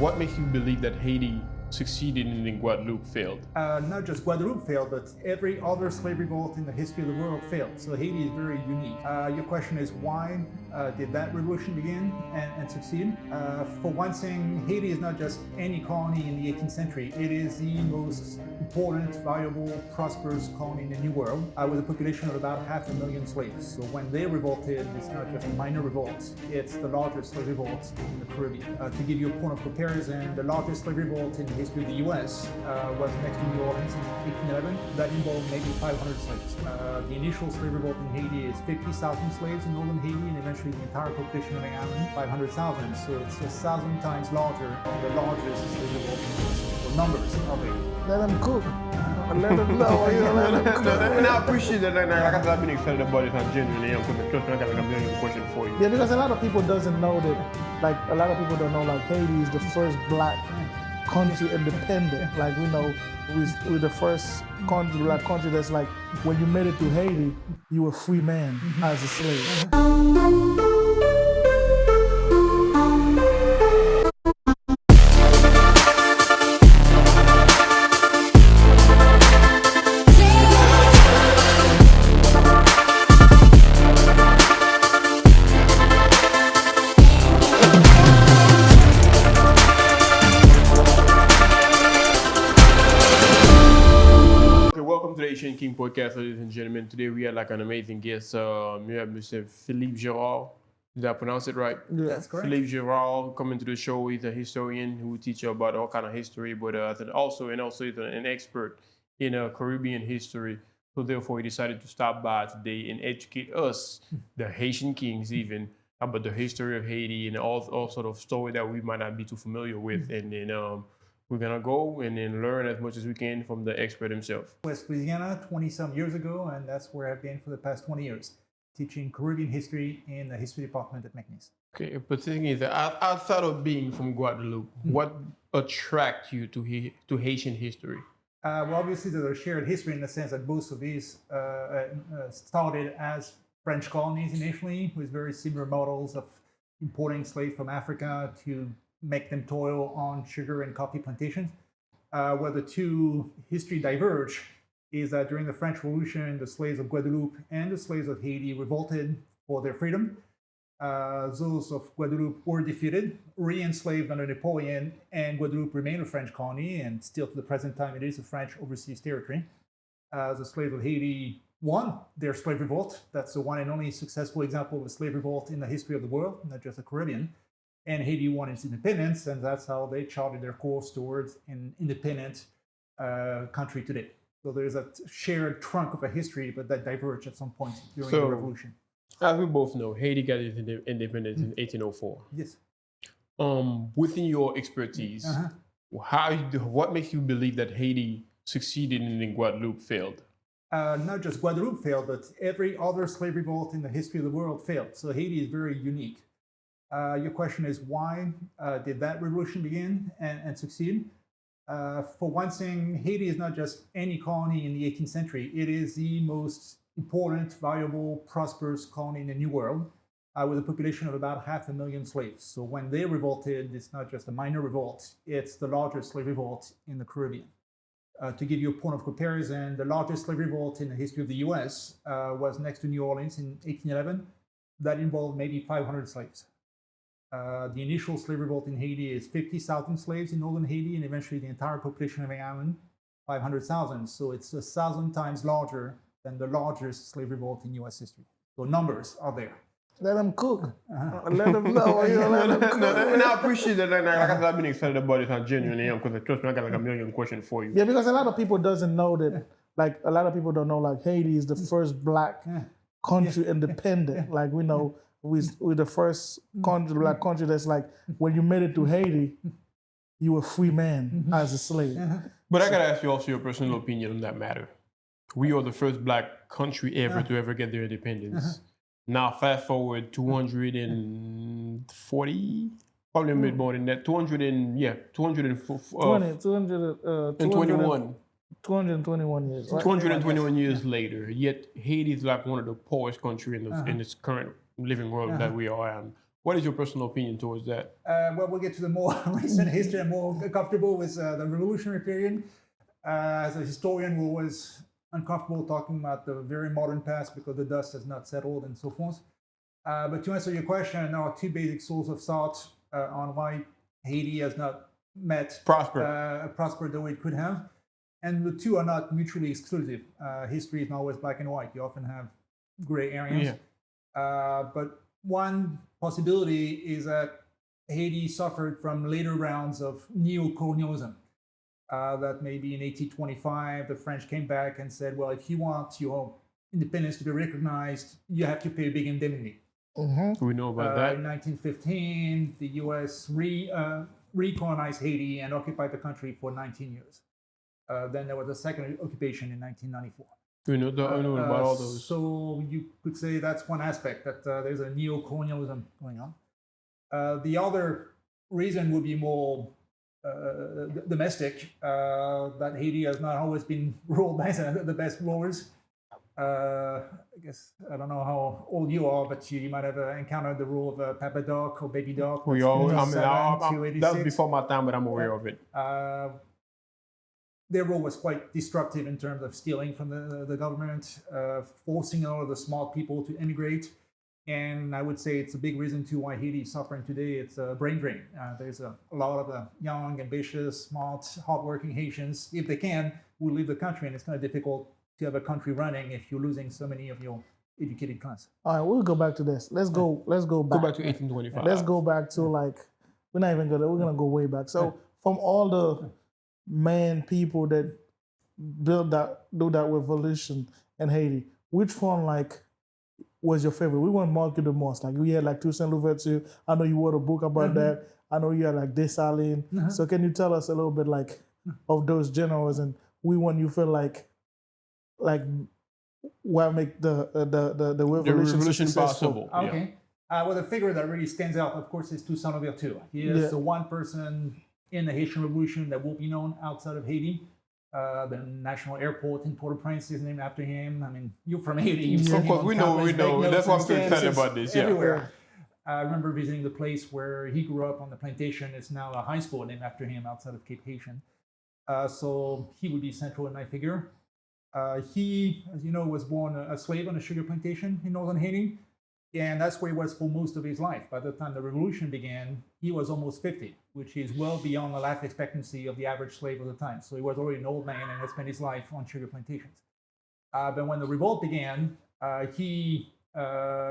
what makes you believe that Haiti succeeded and then Guadeloupe failed? Not just Guadeloupe failed, but every other slave revolt in the history of the world failed. So Haiti is very unique. Your question is why did that revolution begin and succeed? For one thing, Haiti is not just any colony in the 18th century. It is the most important, valuable, prosperous colony in the New World with a population of about 500,000 slaves. So when they revolted, it's not just a minor revolt, it's the largest slave revolt in the Caribbean. To give you a point of comparison, the largest slave revolt in the history of the US was next to New Orleans in 1811. That involved maybe 500 slaves. The initial slave revolt in Haiti is 50,000 slaves in northern Haiti, and eventually the entire population of the island, 500,000. So it's 1,000 times larger than the largest slave revolt in the US. So numbers are big. Let them cook. Let them know. Let them cook. And I appreciate that. Like I said, I've been excited about it. I'm genuinely trust me, I got like a million questions for you. Yeah, because a lot of people doesn't know that, like a lot of people don't know, like Haiti is the first black country independent. Like we know, we're the first country, black country that's like, when you made it to Haiti, you were a free man as a slave. Haitian Kings Podcast, ladies and gentlemen. Today we had like an amazing guest. We have Mr. Philippe Girard. Did I pronounce it right? Yeah, That's correct. Philippe Girard coming to the show. He's a historian who teaches you about all kind of history, but also he's an expert in Caribbean history. So therefore, he decided to stop by today and educate us, the Haitian Kings, even about the history of Haiti and all sort of story that we might not be too familiar with, and then. We're gonna go and then learn as much as we can from the expert himself. West Louisiana 20-some years ago, and that's where I've been for the past 20 years, teaching Caribbean history in the history department at McNeese. Okay, but the thing is, outside of being from Guadeloupe, what attracts you to Haitian history? Well, obviously there's a shared history in the sense that both of these started as French colonies initially, with very similar models of importing slaves from Africa to make them toil on sugar and coffee plantations. Where the two history diverge is that during the French Revolution, the slaves of Guadeloupe and the slaves of Haiti revolted for their freedom. Those of Guadeloupe were defeated, re-enslaved under Napoleon, and Guadeloupe remained a French colony, and still to the present time it is a French overseas territory. The slaves of Haiti won their slave revolt. That's the one and only successful example of a slave revolt in the history of the world, not just the Caribbean. And Haiti won its independence, and that's how they charted their course towards an independent country today. So there's a shared trunk of a history, but that diverged at some point during the revolution. As we both know, Haiti got its independence in 1804. Yes. Within your expertise, what makes you believe that Haiti succeeded and then Guadeloupe failed? Not just Guadeloupe failed, but every other slave revolt in the history of the world failed. So Haiti is very unique. Your question is why did that revolution begin and succeed? For one thing, Haiti is not just any colony in the 18th century. It is the most important, valuable, prosperous colony in the New World with a population of about 500,000 slaves. So when they revolted, it's not just a minor revolt, it's the largest slave revolt in the Caribbean. To give you a point of comparison, the largest slave revolt in the history of the US was next to New Orleans in 1811. That involved maybe 500 slaves. The initial slave revolt in Haiti is 50,000 slaves in northern Haiti, and eventually the entire population of the island, 500,000. So it's 1,000 times larger than the largest slave revolt in US history. So numbers are there. Let them cook. Let them know. Let them cook. And I appreciate that. Like I said, I've been excited about it. I genuinely am, because trust me, I got like a million questions for you. Yeah, because a lot of people doesn't know that, like a lot of people don't know, like Haiti is the first black country independent. Like we know, we're the first country, black country that's like, when you made it to Haiti, you were a free man as a slave. But I gotta ask you also your personal opinion on that matter. We are the first black country ever to ever get their independence. Now fast forward 240, probably a bit more than that. 221. 221 years. Right? 221 years later, yet Haiti is like one of the poorest countries in this current living world that we are in. What is your personal opinion towards that? Well, we'll get to the more recent history. I'm more comfortable with the revolutionary period. As a historian, we're always uncomfortable talking about the very modern past because the dust has not settled and so forth. But to answer your question, there are two basic schools of thought on why Haiti has not prospered the way it could have. And the two are not mutually exclusive. History is not always black and white. You often have gray areas. But one possibility is that Haiti suffered from later rounds of neo-colonialism. That maybe in 1825, the French came back and said, well, if you want your independence to be recognized, you have to pay a big indemnity. We know about that. In 1915, the U.S. recolonized Haiti and occupied the country for 19 years. Then there was a second occupation in 1994. We know about all those. So you could say that's one aspect, that there's a neo-colonialism going on. The other reason would be more domestic, that Haiti has not always been ruled by the best rulers. I guess, I don't know how old you are, but you might have encountered the rule of Papa Doc or Baby Doc. That's before my time, but I'm aware of it. Their rule was quite destructive in terms of stealing from the government, forcing all of the smart people to immigrate. And I would say it's a big reason too why Haiti is suffering today. It's a brain drain. There's a lot of young, ambitious, smart, hardworking Haitians, if they can, will leave the country, and it's kind of difficult to have a country running if you're losing so many of your educated class. All right, we'll go back to this. Let's go back. Go back to 1825. Let's go back to we're not even gonna, we're gonna go way back. So from all the people that do that revolution in Haiti, which one was your favorite? We want to mark you the most. We had Toussaint Louverture. I know you wrote a book about that. I know you had Dessalines. So can you tell us a little bit of those generals and one you feel what make the revolution possible? Okay. Well, the figure that really stands out, of course, is Toussaint Louverture. He is the one person in the Haitian Revolution that will be known outside of Haiti. The national airport in Port-au-Prince is named after him. I mean, you're from Haiti. Of course, we know. That's why I'm so excited about this. Everywhere. I remember visiting the place where he grew up on the plantation. It's now a high school named after him outside of Cape Haitian. So he would be central in my figure. He, as you know, was born a slave on a sugar plantation in northern Haiti. And that's where he was for most of his life. By the time the revolution began, he was almost 50, which is well beyond the life expectancy of the average slave of the time. So he was already an old man and had spent his life on sugar plantations. But when the revolt began, he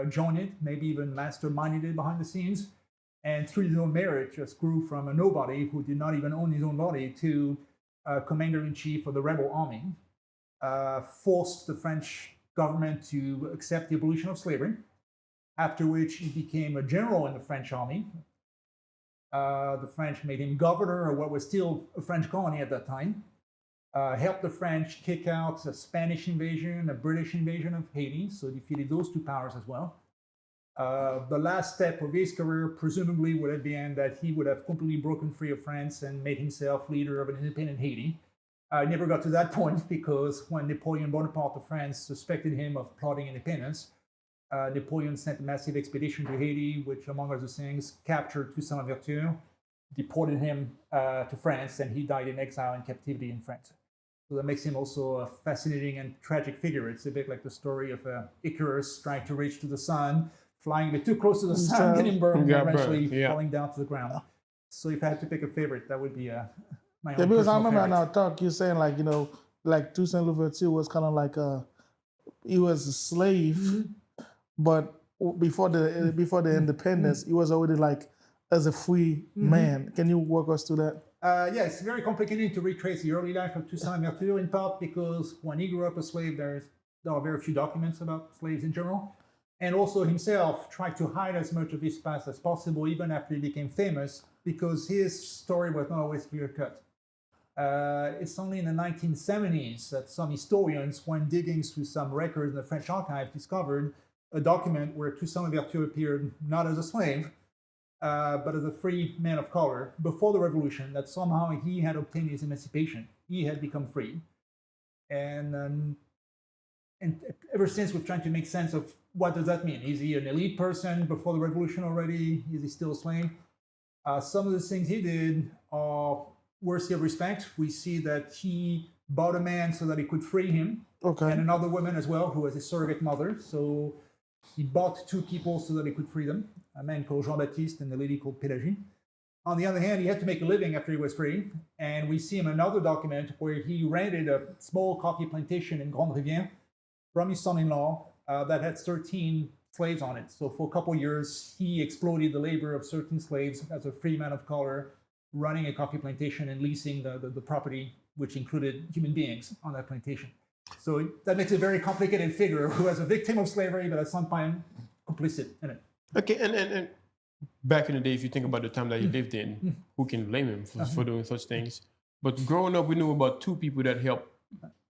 joined it, maybe even masterminded it behind the scenes, and through his own merit just grew from a nobody who did not even own his own body to commander-in-chief of the rebel army, forced the French government to accept the abolition of slavery, after which he became a general in the French army. The French made him governor of what was still a French colony at that time, helped the French kick out a Spanish invasion, a British invasion of Haiti, so defeated those two powers as well. The last step of his career presumably would have been that he would have completely broken free of France and made himself leader of an independent Haiti. Never got to that point because when Napoleon Bonaparte of France suspected him of plotting independence, Napoleon sent a massive expedition to Haiti, which, among other things, captured Toussaint Louverture, deported him to France, and he died in exile and captivity in France. So that makes him also a fascinating and tragic figure. It's a bit like the story of Icarus trying to reach to the sun, flying a bit too close to the sun, getting burned, and eventually falling down to the ground. So if I had to pick a favorite, that would be my own because I remember favorite. in our talk, you saying Toussaint Louverture was kind of he was a slave, but before the independence, he was already as a free man. Can you walk us through that? Yeah, it's very complicated to retrace the early life of Toussaint Louverture, in part because when he grew up a slave, there are very few documents about slaves in general. And also himself tried to hide as much of his past as possible, even after he became famous, because his story was not always clear-cut. It's only in the 1970s that some historians, when digging through some records in the French archive, discovered a document where Toussaint Louverture appeared not as a slave, but as a free man of color before the revolution, that somehow he had obtained his emancipation. He had become free. And and ever since we're trying to make sense of what does that mean. Is he an elite person before the revolution already? Is he still a slave? Some of the things he did are worthy of respect. We see that he bought a man so that he could free him, and another woman as well who was a surrogate mother. So he bought two people so that he could free them, a man called Jean-Baptiste and a lady called Pélagie. On the other hand, he had to make a living after he was free, and we see in another document where he rented a small coffee plantation in Grande Rivière from his son-in-law that had 13 slaves on it. So for a couple of years, he exploited the labor of certain slaves as a free man of color, running a coffee plantation and leasing the property, which included human beings on that plantation. So that makes a very complicated figure who was a victim of slavery, but at some time complicit in it. Okay, and back in the day, if you think about the time that he lived in, who can blame him for doing such things? But growing up, we knew about two people that helped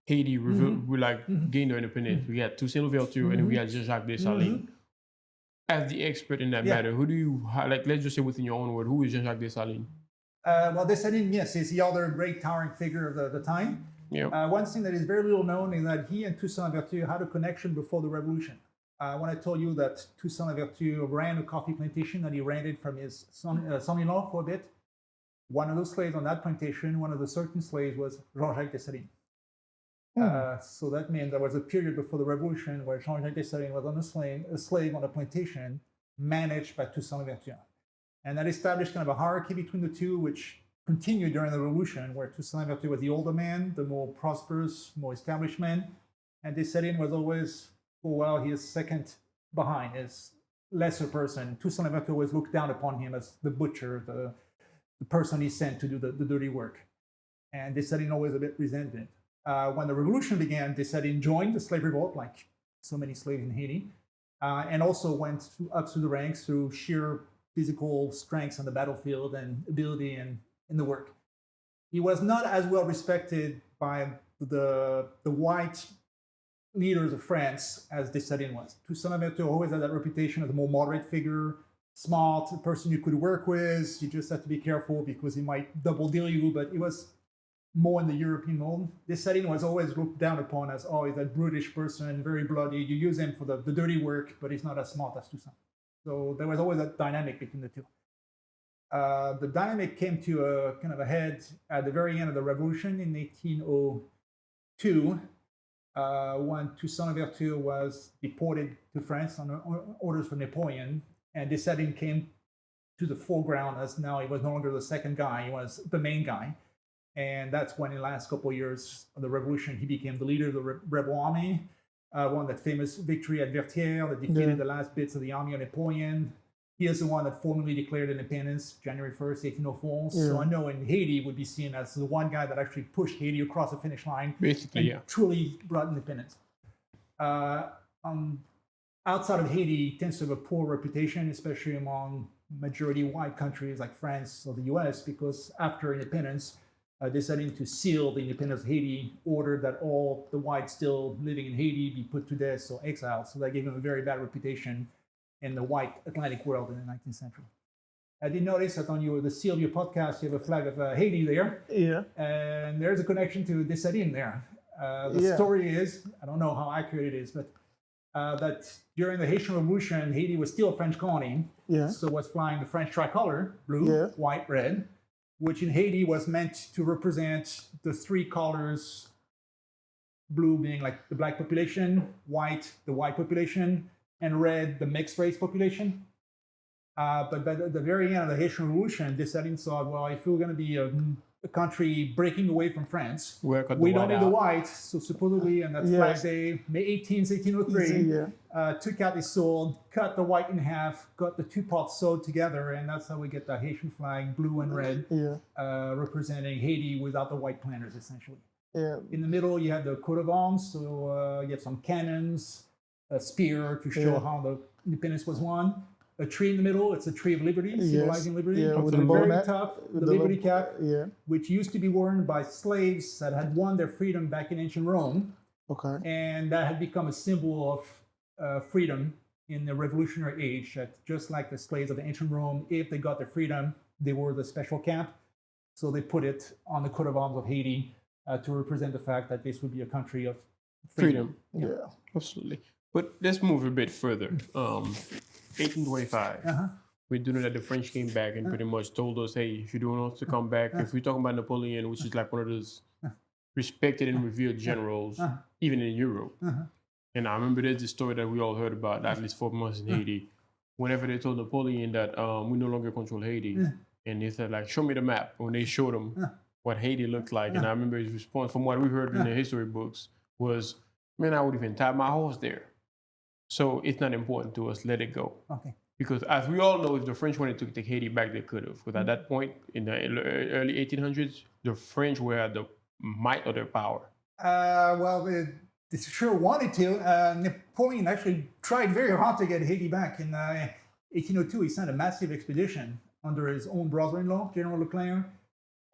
Haiti gain their independence. We had Toussaint Louverture and we had Jacques Dessalines. As the expert in that matter, who do you, let's just say within your own word, who is Jacques Dessalines? Well, Dessalines, yes, is the other great towering figure of the time. Yeah. One thing that is very little known is that he and Toussaint Louverture had a connection before the revolution. When I told you that Toussaint Louverture ran a coffee plantation that he rented from his son-in-law for a bit, one of those slaves on that plantation, one of the certain slaves was Jean-Jacques Dessalines. So that means there was a period before the revolution where Jean-Jacques Dessalines was on a slave on a plantation managed by Toussaint Louverture. And that established kind of a hierarchy between the two, which continued during the revolution, where Toussaint Louverture was the older man, the more prosperous, more established man. And Dessalines was always, he is second behind, is lesser person. Toussaint Louverture always looked down upon him as the butcher, the person he sent to do the dirty work. And Dessalines always a bit resented it. When the revolution began, Dessalines joined the slave revolt, like so many slaves in Haiti, and also went up through the ranks through sheer physical strengths on the battlefield and ability in the work. He was not as well respected by the white leaders of France as Dessalines was. Toussaint Louverture always had that reputation as a more moderate figure, smart, a person you could work with. You just had to be careful because he might double deal you, but he was more in the European mold. Dessalines was always looked down upon as, he's that brutish person, very bloody. You use him for the dirty work, but he's not as smart as Toussaint. So there was always a dynamic between the two. The dynamic came to a kind of a head at the very end of the revolution in 1802, when Toussaint Louverture was deported to France on orders from Napoleon, and Dessalines came to the foreground as now he was no longer the second guy, he was the main guy. And that's when in the last couple of years of the revolution, he became the leader of the rebel army, won that famous victory at Vertières that defeated the last bits of the army of Napoleon. He is the one that formally declared independence, January 1st, 1804. So I know in Haiti would be seen as the one guy that actually pushed Haiti across the finish line. Basically, and truly brought independence. Outside of Haiti, it tends to have a poor reputation, especially among majority white countries like France or the US, because after independence, Dessalines, to seal the independence of Haiti, ordered that all the whites still living in Haiti be put to death or exiled. So that gave him a very bad reputation in the white Atlantic world in the 19th century. I did notice that on the seal of your podcast, you have a flag of Haiti there. Yeah. And there's a connection to Dessalines there. The story is, I don't know how accurate it is, but that during the Haitian Revolution, Haiti was still a French colony. Yeah. So was flying the French tricolor, blue, white, red, which in Haiti was meant to represent the three colors, blue being like the black population, white, the white population, and red, the mixed race population. But at the very end of the Haitian Revolution, Dessalines thought, if we're going to be a country breaking away from France, we don't need the white. So supposedly, and that's Flag Day, May 18th, 1803, took out his sword, cut the white in half, got the two parts sewed together, and that's how we get the Haitian flag, blue and red, representing Haiti without the white planters, essentially. Yeah. In the middle, you have the coat of arms, so you have some cannons, a spear to show how the independence was won. A tree in the middle, it's a tree of liberty, symbolizing liberty. Yeah, with the very top, the liberty cap, which used to be worn by slaves that had won their freedom back in ancient Rome. Okay. And that had become a symbol of freedom in the revolutionary age. That just like the slaves of ancient Rome, if they got their freedom, they wore the special cap. So they put it on the coat of arms of Haiti to represent the fact that this would be a country of freedom. Yeah. Absolutely. But let's move a bit further. 1825. We do know that the French came back and pretty much told us, hey, if you don't want us to come back, if we're talking about Napoleon, which is like one of those respected and revered generals, even in Europe. And I remember there's this story that we all heard about, at least 4 months in Haiti. Whenever they told Napoleon that we no longer control Haiti, and they said, like, show me the map. When they showed him what Haiti looked like, and I remember his response, from what we heard in the history books, was, man, I would even tie my horse there. So it's not important to us, let it go. Okay. Because as we all know, if the French wanted to take Haiti back, they could have. Because at that point, in the early 1800s, the French were at the might of their power. Well, they sure wanted to. Napoleon actually tried very hard to get Haiti back. In 1802, he sent a massive expedition under his own brother-in-law, General Leclerc,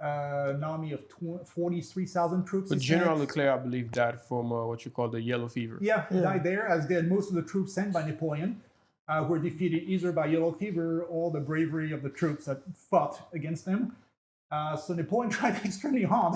an army of 43,000 troops. But General Leclerc, I believe, died from what you call the yellow fever. Yeah, he died there, as did most of the troops sent by Napoleon, who were defeated either by yellow fever or the bravery of the troops that fought against them. So Napoleon tried extremely hard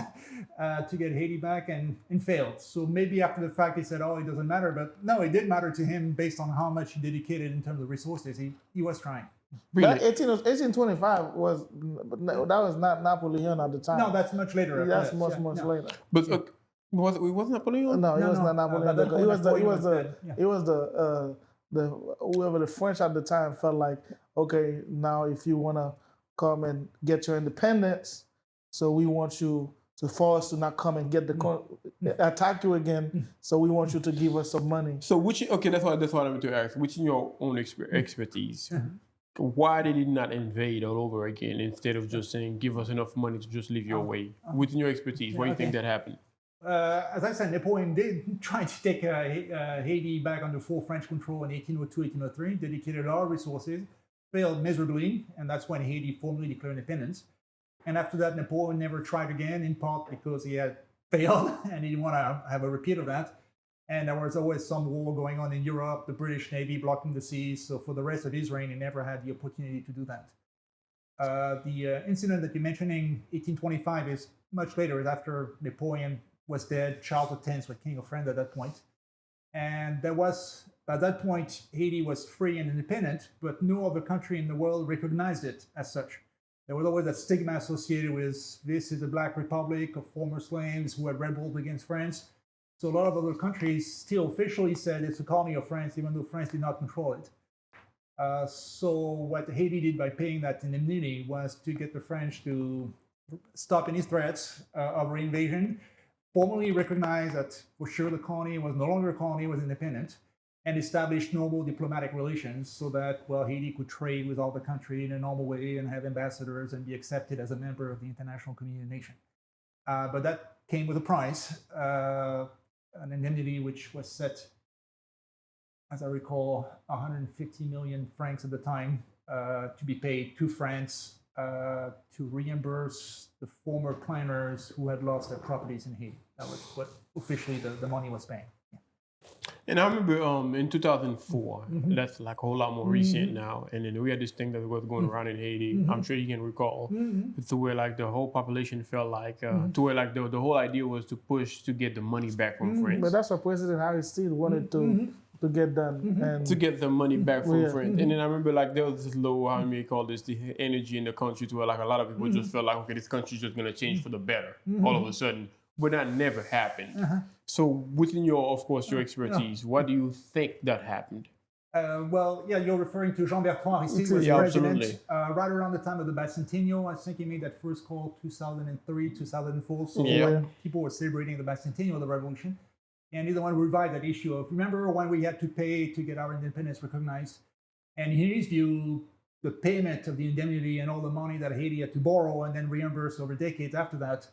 to get Haiti back and failed. So maybe after the fact, he said, oh, it doesn't matter. But no, it did matter to him based on how much he dedicated in terms of resources. He was trying. But 1825 was, that was not Napoleon at the time. No, that's much later. That's much later. But was Napoleon? No, it was not Napoleon. It was the whoever the French at the time felt like, okay, now if you want to come and get your independence, so we want you to force to not come and get attack you again. So we want you to give us some money. So that's what I'm to ask. Which in your own expertise, why did he not invade all over again instead of just saying, give us enough money to just leave your way? Within your expertise, why do you think that happened? As I said, Napoleon did try to take Haiti back under full French control in 1802, 1803, dedicated a lot of resources, failed miserably, and that's when Haiti formally declared independence. And after that, Napoleon never tried again, in part because he had failed and he didn't want to have a repeat of that. And there was always some war going on in Europe, the British Navy blocking the seas. So for the rest of his reign, he never had the opportunity to do that. The incident that you're mentioning, 1825, is much later. It's after Napoleon was dead. Charles X was King of France at that point. And there was, at that point, Haiti was free and independent, but no other country in the world recognized it as such. There was always a stigma associated with this is a black republic of former slaves who had rebelled against France. So a lot of other countries still officially said it's a colony of France, even though France did not control it. So what Haiti did by paying that indemnity was to get the French to stop any threats of reinvasion, formally recognize that for sure the colony was no longer a colony, it was independent, and establish normal diplomatic relations so that, well, Haiti could trade with all the country in a normal way and have ambassadors and be accepted as a member of the international community nation. But that came with a price, an indemnity which was set, as I recall, 150 million francs at the time to be paid to France to reimburse the former planters who had lost their properties in Haiti. That was what officially the money was paying. Yeah. And I remember in 2004, that's like a whole lot more recent now, and then we had this thing that was going around in Haiti. I'm sure you can recall, to where like the whole population felt like, to where like the whole idea was to push to get the money back from France. But that's what President Harris still wanted to get done. And to get the money back from France. And then I remember like there was this low, how many call this, the energy in the country to where like a lot of people just felt like, okay, this country's just going to change for the better all of a sudden. But that never happened. So within your, of course, your expertise, what do you think that happened? Well, yeah, you're referring to Jean-Bertrand Aristide, was president right around the time of the Bicentennial. I think he made that first call 2003, 2004. So when people were celebrating the Bicentennial of the Revolution. And he's the one who revived that issue of, remember when we had to pay to get our independence recognized? And in his view, the payment of the indemnity and all the money that Haiti had to borrow and then reimburse over decades after that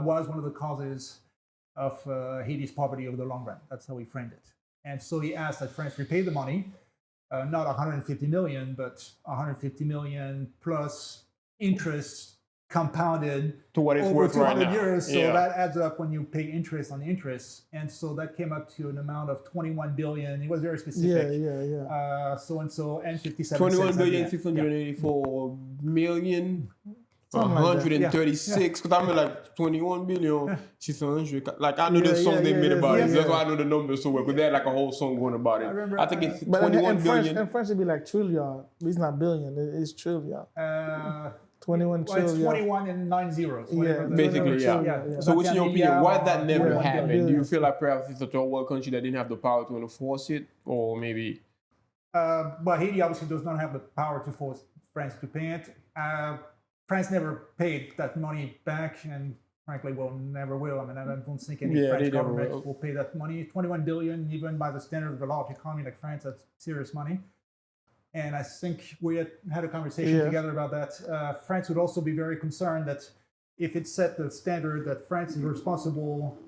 was one of the causes of Haiti's poverty over the long run. That's how he framed it. And so he asked that France repay the money, not 150 million, but 150 million plus interest compounded to what it's over worth 200 right now. years. So that adds up when you pay interest on the interest. And so that came up to an amount of 21 billion. It was very specific. So and so, and 57 21 cents. billion, 684 million. Something like that. 136, because I'm like 21 billion, 600. Like, I know Yeah, the song yeah, they yeah, made about it. yeah. That's why I know the numbers so well, because they had like a whole song going about it. I remember, I think it's But 21 in French, billion. in French it'd be like trillion. It's not billion. It's trillion. 21 well, it's trillion. 21 and 9 zeros. Yeah, whatever the- Basically, yeah. Yeah. So what's in your opinion? Why that never 21 happened? billion. Do you feel like perhaps it's a third world country that didn't have the power to enforce it? Or maybe... But Haiti obviously does not have the power to force France to pay it. France never paid that money back, and frankly, will never will. I mean, I don't think any Yeah, they French never government will. will pay that money. 21 billion, even by the standard of a large economy like France, that's serious money. And I think we had a conversation Yeah. together about that. France would also be very concerned that if it set the standard that France is responsible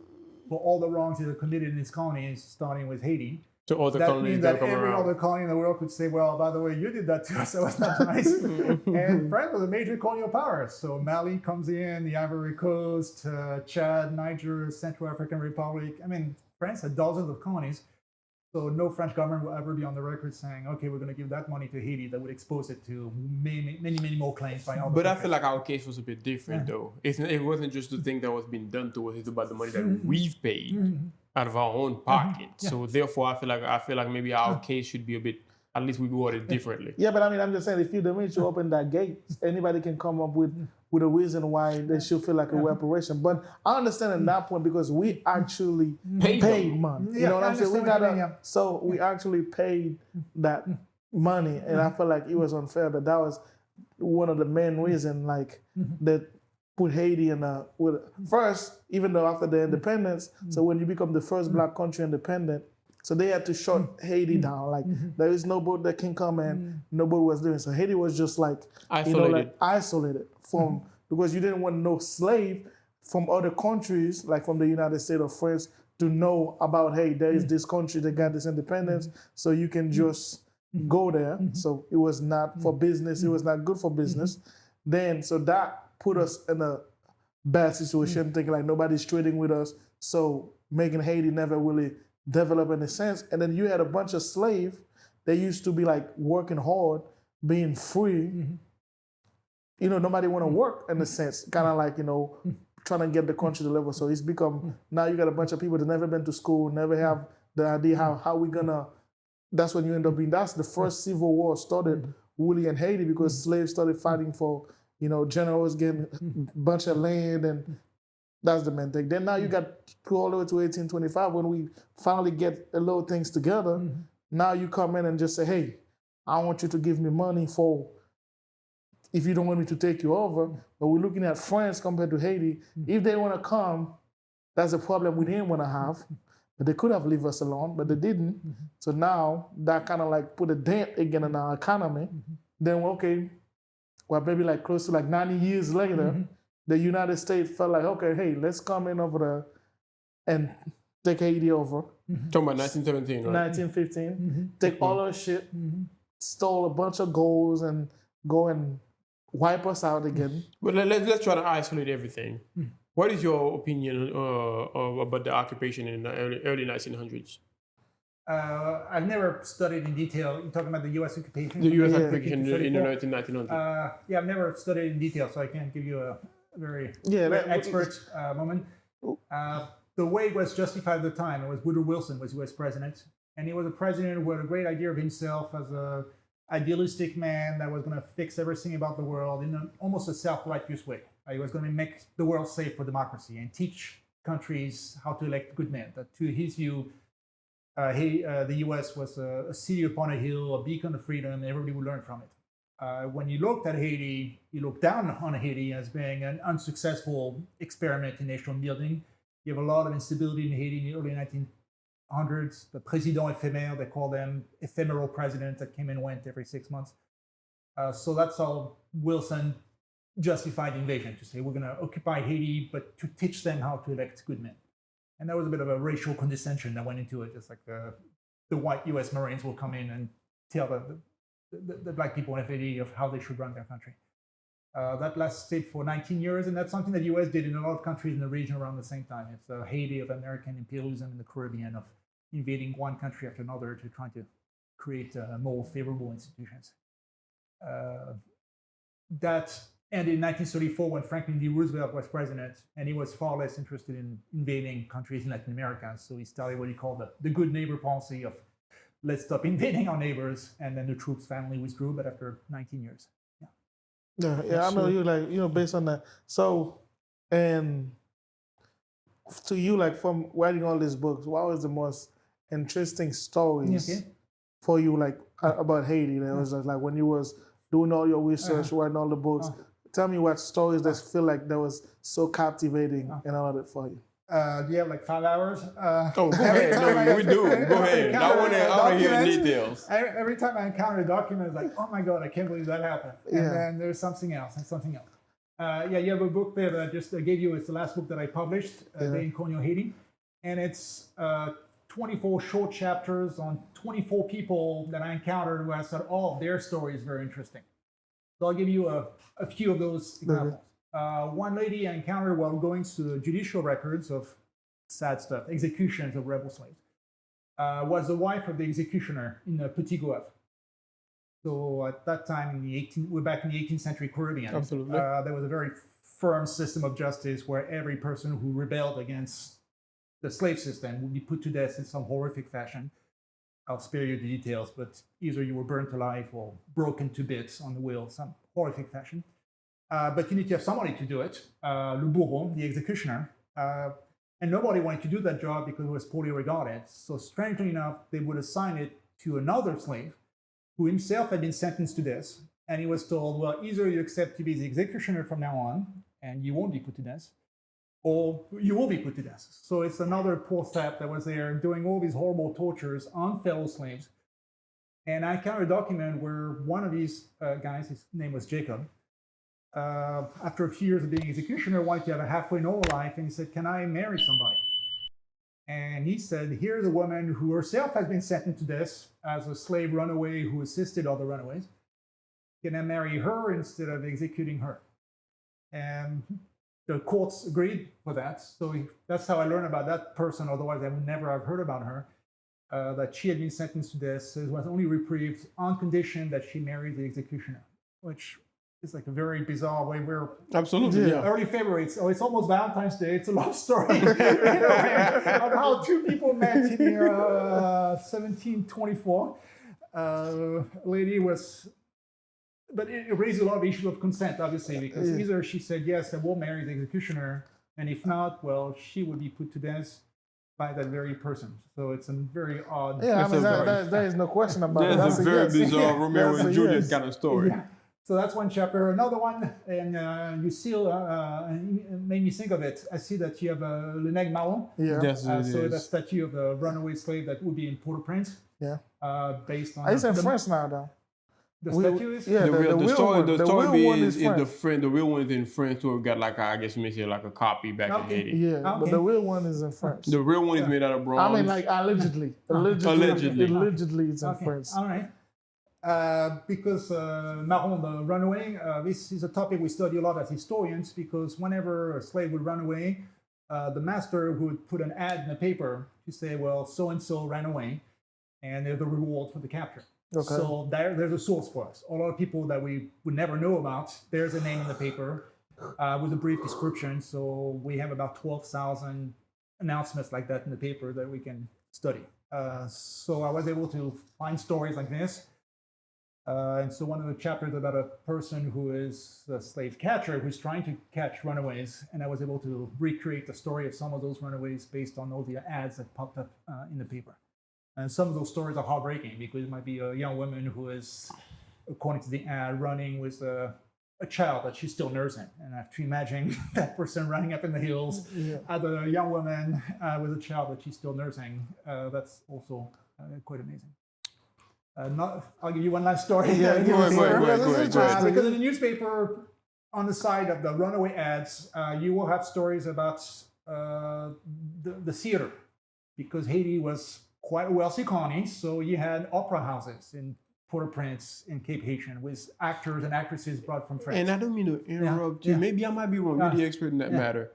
for all the wrongs that are committed in its colonies, starting with Haiti, To other that colonies means that that come every around. other colony in the world could say, well, by the way, you did that to us, that was not nice. And France was a major colonial power. So Mali comes in, the Ivory Coast, Chad, Niger, Central African Republic. I mean, France had dozens of colonies. So no French government will ever be on the record saying, okay, we're going to give that money to Haiti. That would expose it to many more claims by other But I countries. feel like our case was a bit different, though. It wasn't just the thing that was being done to us; it's about the money that we've paid out of our own pocket. So therefore, I feel like maybe our case should be a bit. At least we worded differently. Yeah, but I mean, I'm just saying, if you the minute you open that gate, anybody can come up with a reason why they should feel like a reparation. But I understand at that point because we actually Paid paid them. money. You Yeah, know what I I'm saying? We understand what you gotta. mean, So we actually paid that money, and I felt like it was unfair. But that was one of the main reasons, like that put Haiti in a with first, even though after the independence. So when you become the first black country independent. So they had to shut Haiti down. Like there is no boat that can come in. No boat was doing. So Haiti was just like isolated from because you didn't want no slave from other countries, like from the United States or France, to know about hey, there is this country that got this independence. So you can just go there. So it was not for business. It was not good for business. Then so that put us in a bad situation, thinking like nobody's trading with us. So making Haiti never really develop in a sense. And then you had a bunch of slaves that used to be like working hard, being free. You know, nobody want to work in a sense, kind of like, you know, trying to get the country to level. So it's become, now you got a bunch of people that never been to school, never have the idea how we gonna, that's when you end up being, that's the first civil war started really in Haiti because slaves started fighting for, you know, generals getting a bunch of land and that's the main thing. Then now you got all the way to 1825 when we finally get a little things together. Now you come in and just say, hey, I want you to give me money for if you don't want me to take you over. But we're looking at France compared to Haiti. If they want to come, that's a problem we didn't want to have. But they could have left us alone, but they didn't. So now that kind of like put a dent again in our economy. Then, okay, well, maybe like close to like 90 years later, the United States felt like, okay, hey, let's come in over there and take Haiti over. Talking about 1917, right? 1915, take all our shit, stole a bunch of golds and go and wipe us out again. But let's try to isolate everything. What is your opinion about the occupation in the early 1900s? I've never studied in detail. You're talking about the U.S. occupation? The U.S. Yeah. occupation in the 1900s. Yeah, I've never studied in detail, so I can't give you a very that- expert moment. The way it was justified at the time, it was Woodrow Wilson was U.S. president, and he was a president who had a great idea of himself as a idealistic man that was going to fix everything about the world in almost a self-righteous way. He was going to make the world safe for democracy and teach countries how to elect good men. That to his view, the U.S. was a city upon a hill, a beacon of freedom, and everybody would learn from it. When you looked at Haiti, you looked down on Haiti as being an unsuccessful experiment in nation building. You have a lot of instability in Haiti in the early 1900s. The président éphémère, they call them ephemeral presidents that came and went every 6 months. So that's how Wilson justified the invasion, to say we're going to occupy Haiti, but to teach them how to elect good men. And there was a bit of a racial condescension that went into it. It's like the white U.S. Marines will come in and tell the black people in Haiti of how they should run their country. That lasted for 19 years, and that's something that the U.S. did in a lot of countries in the region around the same time. It's a Haiti of American imperialism in the Caribbean, of invading one country after another to try to create more favorable institutions. That And in 1934, when Franklin D. Roosevelt was president, and he was far less interested in invading countries in Latin America, so he started what he called the good neighbor policy of let's stop invading our neighbors, and then the troops finally withdrew, but after 19 years. I know you like, based on that. So, and to you, like from writing all these books, what was the most interesting stories for you, like about Haiti? That was like when you was doing all your research, writing all the books. Tell me what stories that feel like that was so captivating and all of it for you. Do you have like 5 hours? Go ahead. No, we do. Go ahead. I want to hear details. Every time I encounter a document, it's like, oh my God, I can't believe that happened. And then there's something else and something else. You have a book there that I just gave you. It's the last book that I published, Day in Colonial Haiti. And it's 24 short chapters on 24 people that I encountered where I said, oh, their story is very interesting. So I'll give you a few of those examples. One lady I encountered while going through judicial records of sad stuff, executions of rebel slaves, was the wife of the executioner in Petit Goave. So at that time, we're back in the 18th century Caribbean. Absolutely. There was a very firm system of justice where every person who rebelled against the slave system would be put to death in some horrific fashion. I'll spare you the details, but either you were burnt alive or broken to bits on the wheel, some horrific fashion. But you need to have somebody to do it, le bourreau, the executioner. And nobody wanted to do that job because it was poorly regarded. So strangely enough, they would assign it to another slave who himself had been sentenced to death. And he was told, well, either you accept to be the executioner from now on, and you won't be put to death, or you will be put to death. So it's another poor sap that was there doing all these horrible tortures on fellow slaves. And I encountered a document where one of these guys, his name was Jacob, after a few years of being executioner, wanted to have a halfway normal life, and he said, can I marry somebody? And he said, here's a woman who herself has been sentenced to death as a slave runaway who assisted other runaways. Can I marry her instead of executing her? And the courts agreed with that. So that's how I learned about that person. Otherwise, I would never have heard about her. That she had been sentenced to death. So it was only reprieved on condition that she married the executioner, which is like a very bizarre way. We're early February. It's almost Valentine's Day. It's a love story of how two people met in 1724. Lady was. But it raised a lot of issues of consent, obviously, because either she said, yes, I will marry the executioner, and if not, well, she would be put to death by that very person. So it's a very odd... Yeah, I mean, there is no question about it. That's a very bizarre Romeo and Juliet kind of story. Yeah. So that's one chapter. Another one, and you see, made me think of it. I see that you have Le Nègre Marron. Yeah. Yes, so the statue of the runaway slave that would be in Port-au-Prince. Yeah. Based on... It's in France now, though. The statue is? Yeah, the story one is in the real one is in French, so we got like I guess you may say like a copy back in Haiti. Yeah, but the real one is in French. The real one is made out of bronze. I mean, like allegedly it's in French. All right. Because Marron, the runaway, this is a topic we study a lot as historians, because whenever a slave would run away, the master would put an ad in the paper to say, well, so-and-so ran away, and there's the reward for the capture. Okay. So there's a source for us. A lot of people that we would never know about, there's a name in the paper with a brief description. So we have about 12,000 announcements like that in the paper that we can study. So I was able to find stories like this. And so one of the chapters about a person who is a slave catcher who's trying to catch runaways. And I was able to recreate the story of some of those runaways based on all the ads that popped up in the paper. And some of those stories are heartbreaking because it might be a young woman who is, according to the ad, running with a child that she's still nursing. And I have to imagine that person running up in the hills at a young woman with a child that she's still nursing. That's also quite amazing. I'll give you one last story. Go ahead. Because in the newspaper, on the side of the runaway ads, you will have stories about the theater, because Haiti was quite a wealthy colony, so you had opera houses in Port-au-Prince, in Cape Haitian, with actors and actresses brought from France. And I don't mean to interrupt you. Yeah. Maybe I might be wrong. You're the expert in that matter.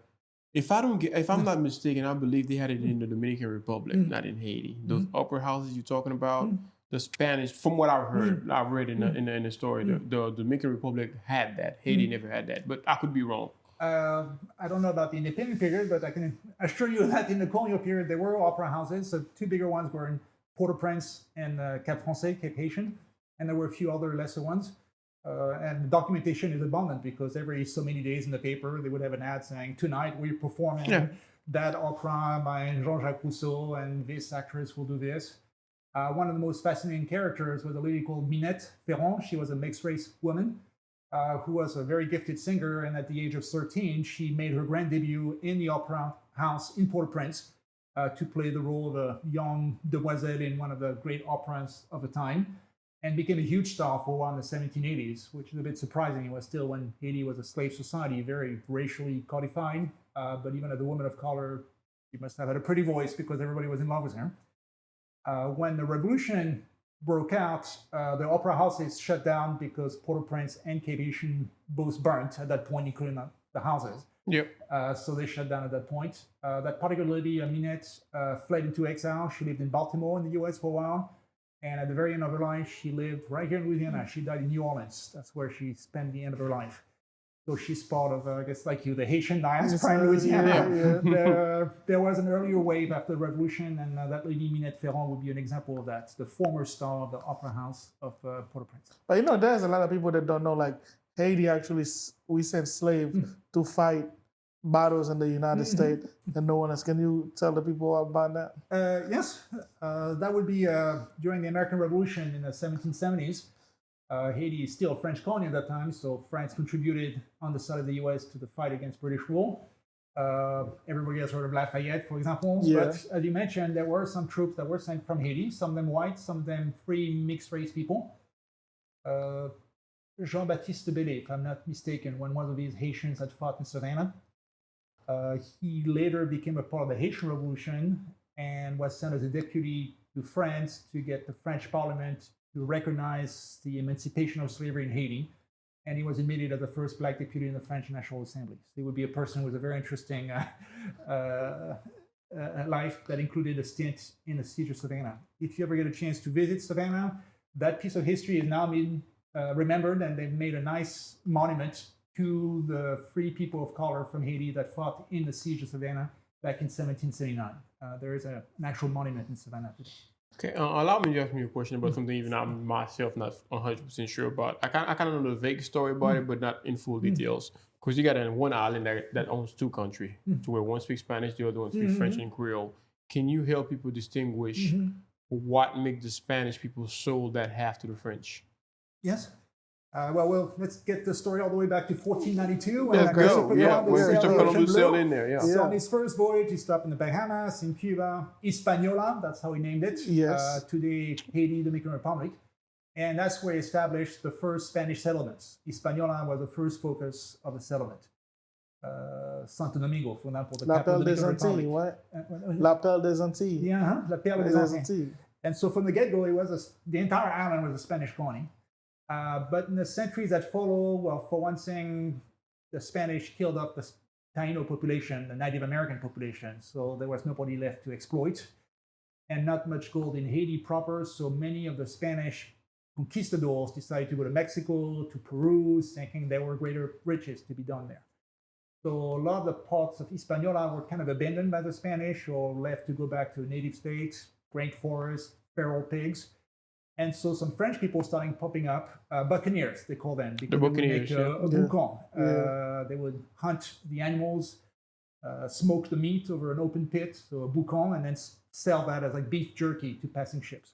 If I'm not mistaken, I believe they had it in the Dominican Republic, not in Haiti. Those opera houses you're talking about, the Spanish, from what I've heard, I read in the story, the Dominican Republic had that. Haiti never had that, but I could be wrong. I don't know about the independent period, but I can assure you that in the colonial period, there were opera houses. So two bigger ones were in Port-au-Prince and Cap Français, Cape Haitian, and there were a few other lesser ones. And the documentation is abundant because every so many days in the paper, they would have an ad saying, tonight we're performing that opera by Jean-Jacques Rousseau, and this actress will do this. One of the most fascinating characters was a lady called Minette Ferrand. She was a mixed-race woman who was a very gifted singer, and at the age of 13, she made her grand debut in the opera house in Port-au-Prince to play the role of a young demoiselle in one of the great operas of the time, and became a huge star for a while in the 1780s, which is a bit surprising. It was still when Haiti was a slave society, very racially codified, but even as a woman of color, she must have had a pretty voice because everybody was in love with her. When the revolution broke out, the opera houses shut down because Port-au-Prince and Cape Haitian both burnt at that point, including the houses. Yep. So they shut down at that point. That particular lady, Minette, fled into exile. She lived in Baltimore in the US for a while. And at the very end of her life, she lived right here in Louisiana. She died in New Orleans. That's where she spent the end of her life. So she's part of, I guess, like you, the Haitian diaspora in Louisiana. There was an earlier wave after the revolution, and that lady Minette Ferrand would be an example of that, the former star of the opera house of Port-au-Prince. But there's a lot of people that don't know, like Haiti actually, we sent slaves to fight battles in the United States, and no one else. Can you tell the people about that? Yes, that would be during the American Revolution in the 1770s. Haiti is still a French colony at that time, so France contributed on the side of the US to the fight against British rule. Everybody has heard of Lafayette, for example. Yeah. But as you mentioned, there were some troops that were sent from Haiti, some of them white, some of them free mixed race people. Jean-Baptiste Bellé, if I'm not mistaken, when one of these Haitians had fought in Savannah. He later became a part of the Haitian Revolution and was sent as a deputy to France to get the French Parliament to recognize the emancipation of slavery in Haiti. And he was admitted as the first black deputy in the French National Assembly. So he would be a person with a very interesting life that included a stint in the siege of Savannah. If you ever get a chance to visit Savannah, that piece of history is now being remembered, and they've made a nice monument to the free people of color from Haiti that fought in the siege of Savannah back in 1779. There is an actual monument in Savannah today. Okay, allow me to ask me a question about something even I'm myself not 100% sure about. I kind of know the vague story about it, but not in full details. Because you got one island that owns two countries, to where one speaks Spanish, the other one speaks French and Creole. Can you help people distinguish what makes the Spanish people sold that half to the French? Yes. Well, let's get the story all the way back to 1492. Let's go. Yeah, Christopher Columbus sailed in there. Yeah. So on his first voyage, he stopped in the Bahamas, in Cuba, Hispaniola, that's how he named it. Yes. Today, Haiti, Dominican Republic. And that's where he established the first Spanish settlements. Hispaniola was the first focus of the settlement. Santo Domingo, for example, the La capital Perle of the des Dominican Antilles, Republic. what? La Perle des Antilles. Yeah, La Perle des Antilles. And so from the get-go, it was the entire island was a Spanish colony. But in the centuries that follow, well, for one thing, the Spanish killed off the Taino population, the Native American population, so there was nobody left to exploit, and not much gold in Haiti proper, so many of the Spanish conquistadors decided to go to Mexico, to Peru, thinking there were greater riches to be done there. So a lot of the parts of Hispaniola were kind of abandoned by the Spanish or left to go back to native states, great forests, feral pigs. And so some French people starting popping up, buccaneers, they call them. The buccaneers, they would make a boucan. They would hunt the animals, smoke the meat over an open pit, so a boucan, and then sell that as like beef jerky to passing ships.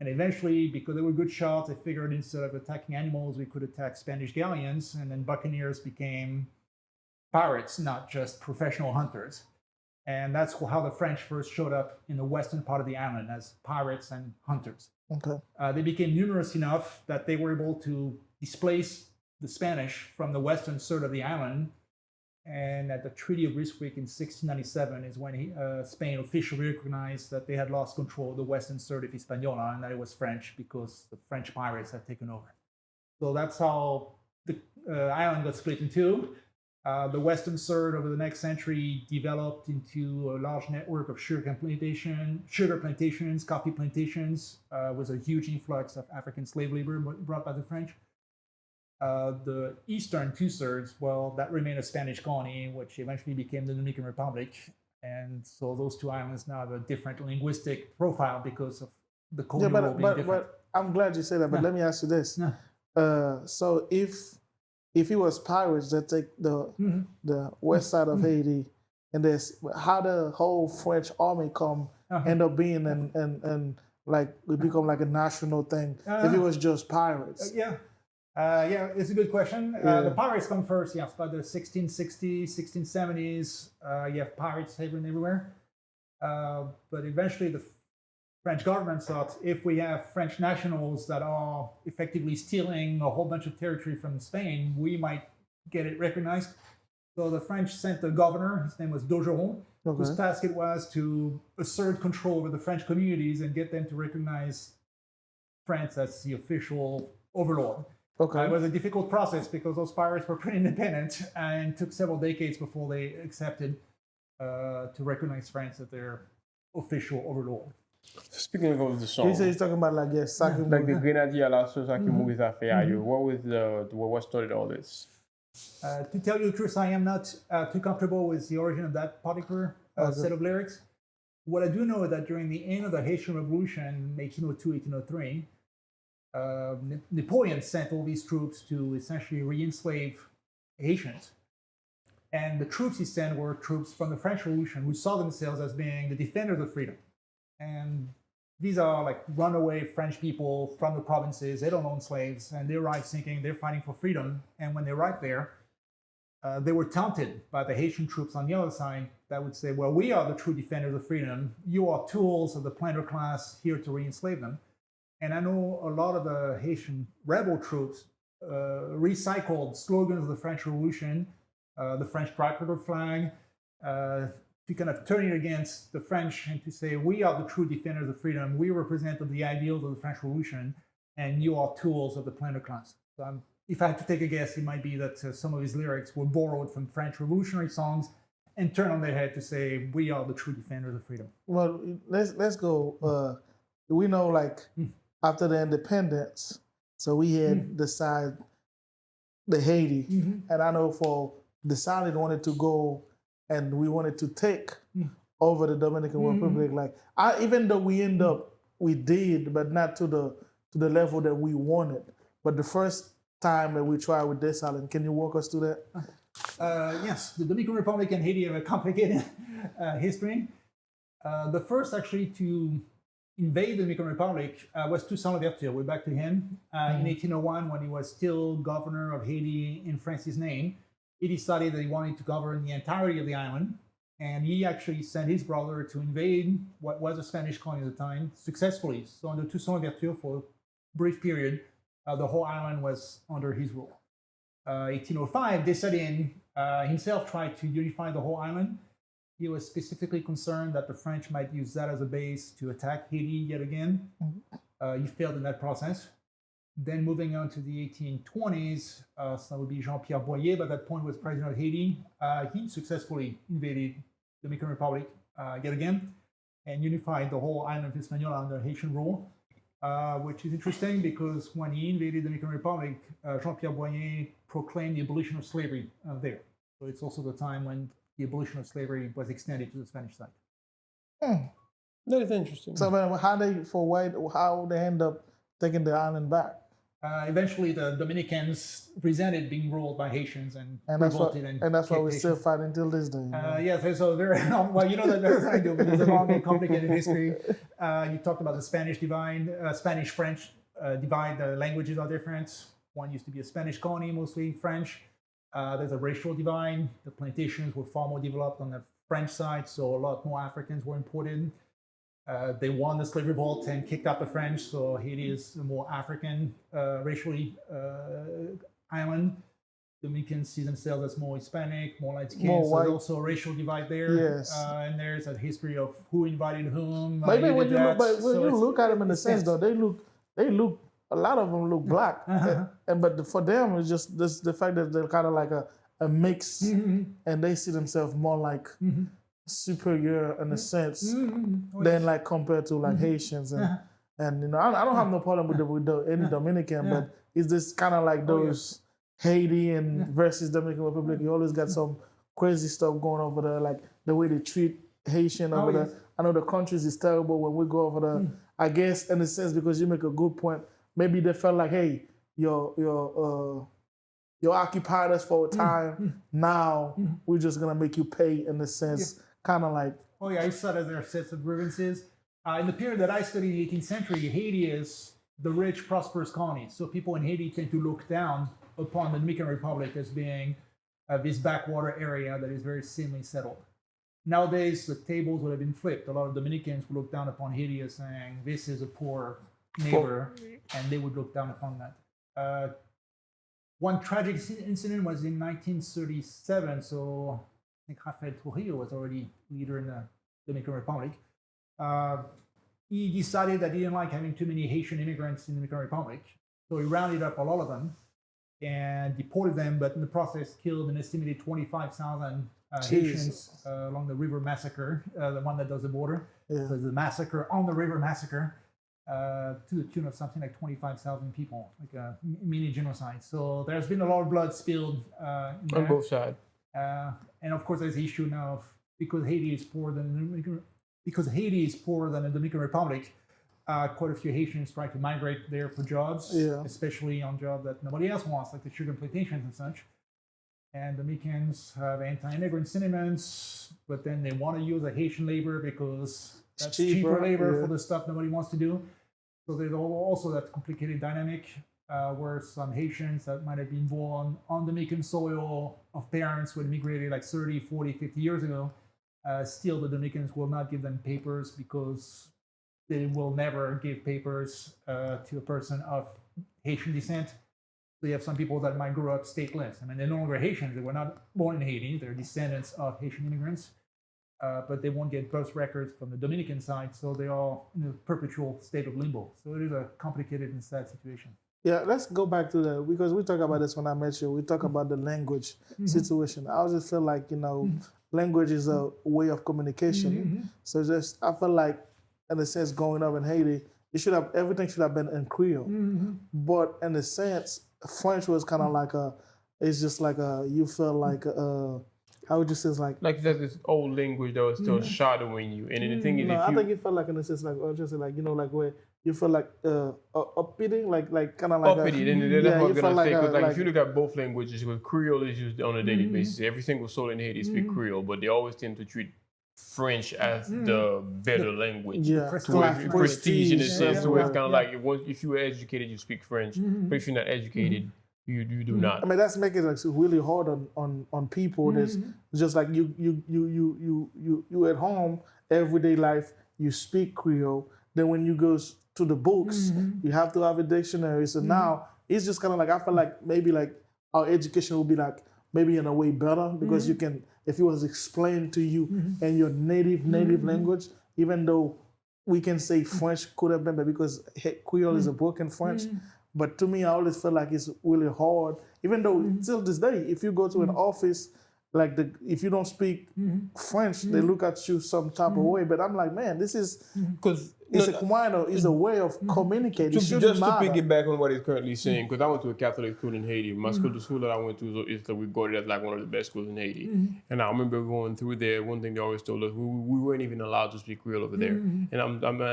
And eventually, because they were good shots, they figured instead of attacking animals, we could attack Spanish galleons, and then buccaneers became pirates, not just professional hunters. And that's how the French first showed up in the western part of the island as pirates and hunters. Okay. They became numerous enough that they were able to displace the Spanish from the western third of the island. And at the Treaty of Ryswick in 1697 is when Spain officially recognized that they had lost control of the western third of Hispaniola and that it was French because the French pirates had taken over. So that's how the island got split in two. The western third over the next century developed into a large network of sugar plantations, coffee plantations, with a huge influx of African slave labor brought by the French. The eastern two-thirds, well, that remained a Spanish colony, which eventually became the Dominican Republic. And so those two islands now have a different linguistic profile because of the colonial role being different. But I'm glad you said that. But let me ask you this: so if it was pirates that take the west side of Haiti, and this, how the whole French army end up being and like it become like a national thing if it was just pirates? Yeah, it's a good question. The pirates come first, yes, by the 1660s, 1670s. You have pirates everywhere. But eventually the French government thought if we have French nationals that are effectively stealing a whole bunch of territory from Spain, we might get it recognized. So the French sent a governor, his name was D'Augeron, whose task it was to assert control over the French communities and get them to recognize France as the official overlord. It was a difficult process because those pirates were pretty independent and took several decades before they accepted to recognize France as their official overlord. Speaking of the song, he's talking about like like the Grenadier la chose qui mourit à faire. What was what started all this? To tell you the truth, I am not too comfortable with the origin of that particular set of lyrics. What I do know is that during the end of the Haitian Revolution, 1802, 1803, Napoleon sent all these troops to essentially re-enslave Haitians. And the troops he sent were troops from the French Revolution who saw themselves as being the defenders of freedom. And these are like runaway French people from the provinces. They don't own slaves, and they arrive thinking they're fighting for freedom. And when they arrive there, they were taunted by the Haitian troops on the other side that would say, well, we are the true defenders of freedom. You are tools of the planter class here to re-enslave them. And I know a lot of the Haitian rebel troops recycled slogans of the French Revolution, the French tricolor flag, to kind of turn it against the French and to say, we are the true defenders of freedom. We represent the ideals of the French Revolution, and you are tools of the planter class. So if I had to take a guess, it might be that some of his lyrics were borrowed from French revolutionary songs and turned on their head to say, we are the true defenders of freedom. Well, let's go. We know, like, after the independence, so we had the side, the Haiti, and I know for the side that wanted to go and we wanted to take over the Dominican Republic. Like, even though we did, but not to the level that we wanted. But the first time that we tried with this island, can you walk us through that? Yes, the Dominican Republic and Haiti have a complicated history. The first actually to invade the Dominican Republic was Toussaint Louverture. We're back to him. In 1801, when he was still governor of Haiti in France's name, he decided that he wanted to govern the entirety of the island. And he actually sent his brother to invade what was a Spanish colony at the time successfully. So under Toussaint Louverture, for a brief period, the whole island was under his rule. 1805, Dessalines himself tried to unify the whole island. He was specifically concerned that the French might use that as a base to attack Haiti yet again. He failed in that process. Then moving on to the 1820s, so that would be Jean-Pierre Boyer, by that point was president of Haiti. He successfully invaded the Dominican Republic yet again and unified the whole island of Hispaniola under Haitian rule, which is interesting because when he invaded the Dominican Republic, Jean-Pierre Boyer proclaimed the abolition of slavery there. So it's also the time when the abolition of slavery was extended to the Spanish side. That is interesting. So how they end up taking the island back? Eventually, the Dominicans resented being ruled by Haitians and revolted. And that's why we're still fighting till this day. Yes, so very well, you know that better than I do, but there's a long and complicated history. You talked about the Spanish divide, Spanish-French divide. The languages are different. One used to be a Spanish colony, mostly French. There's a racial divide. The plantations were far more developed on the French side, so a lot more Africans were imported. They won the slave revolt and kicked out the French, so Haiti is a more African racially island. Dominicans see themselves as more Hispanic, more light skinned. So there's also a racial divide there. Yes. And there's a history of who invited whom. But when you look at them in a sense, though, they look. A lot of them look black, but for them it's just the fact that they're kind of like a a mix, and they see themselves more like superior in a sense than like compared to like Haitians and you know I don't have no problem with any Dominican, but it's just kind of like those Haiti and versus Dominican Republic. You always got some crazy stuff going over there, like the way they treat Haitian over there. I know the countries is terrible when we go over there. I guess in a sense because you make a good point. Maybe they felt like, hey, you occupied us for a time. Now we're just gonna make you pay in a sense, kind of like. Oh yeah, I saw that there are sets of grievances. In the period that I studied, the 18th century, Haiti is the rich, prosperous colony. So people in Haiti tend to look down upon the Dominican Republic as being this backwater area that is very thinly settled. Nowadays, the tables would have been flipped. A lot of Dominicans would look down upon Haiti as saying, this is a poor neighbor, and they would look down upon that. One tragic incident was in 1937, so I think Rafael Trujillo was already leader in the Dominican Republic. He decided that he didn't like having too many Haitian immigrants in the Dominican Republic, so he rounded up a lot of them and deported them, but in the process killed an estimated 25,000 Haitians along the river massacre, the one that does the border. So there's a massacre on the river massacre to the tune of something like 25,000 people, like a mini genocide. So there's been a lot of blood spilled on both sides. And of course, there's the issue now of because Haiti is poorer than the Dominican Republic. Quite a few Haitians try to migrate there for jobs, especially on jobs that nobody else wants, like the sugar plantations and such. And Dominicans have anti-immigrant sentiments, but then they want to use a Haitian labor because that's cheaper labor for the stuff nobody wants to do. So there's also that complicated dynamic where some Haitians that might have been born on Dominican soil of parents who had immigrated like 30, 40, 50 years ago, still the Dominicans will not give them papers because they will never give papers to a person of Haitian descent. So you have some people that might grow up stateless. I mean, they're no longer Haitians. They were not born in Haiti. They're descendants of Haitian immigrants. But they won't get birth records from the Dominican side. So they are in a perpetual state of limbo. So it is a complicated and sad situation. Yeah, let's go back to that because we talk about this when I met you. We talk about the language situation. I just feel like, language is a way of communication. So I feel like, in a sense, growing up in Haiti, everything should have been in Creole. But in a sense, French was kind of like you feel like how would you say it's like that this old language that was still shadowing you. And then the thing is, I think you felt like in a sense like where you feel like uppity, like kind of like uppity. And that's what I was gonna say. Because if you look at both languages, because Creole is used on a daily basis. Every single soul in Haiti speak Creole, but they always tend to treat French as the better language. Prestige in a sense. So it's kind of like if you were educated, you speak French. But if you're not educated, you do not. I mean, that's making it like really hard on people. There's just like you at home, everyday life, you speak Creole. Then when you go to the books, you have to have a dictionary. So now it's just kind of like I feel like maybe like our education will be like maybe in a way better because you can, if it was explained to you in your native language, even though we can say French could have been better because Creole is a broken French. But to me, I always feel like it's really hard, even though till this day, if you go to an office, if you don't speak French, they look at you some type of way. But I'm like, man, this is because it's a way of communicating. Just to piggyback on what he's currently saying, because I went to a Catholic school in Haiti. My school, the school that I went to, is regarded as like one of the best schools in Haiti. And I remember going through there. One thing they always told us, we weren't even allowed to speak Creole over there. And I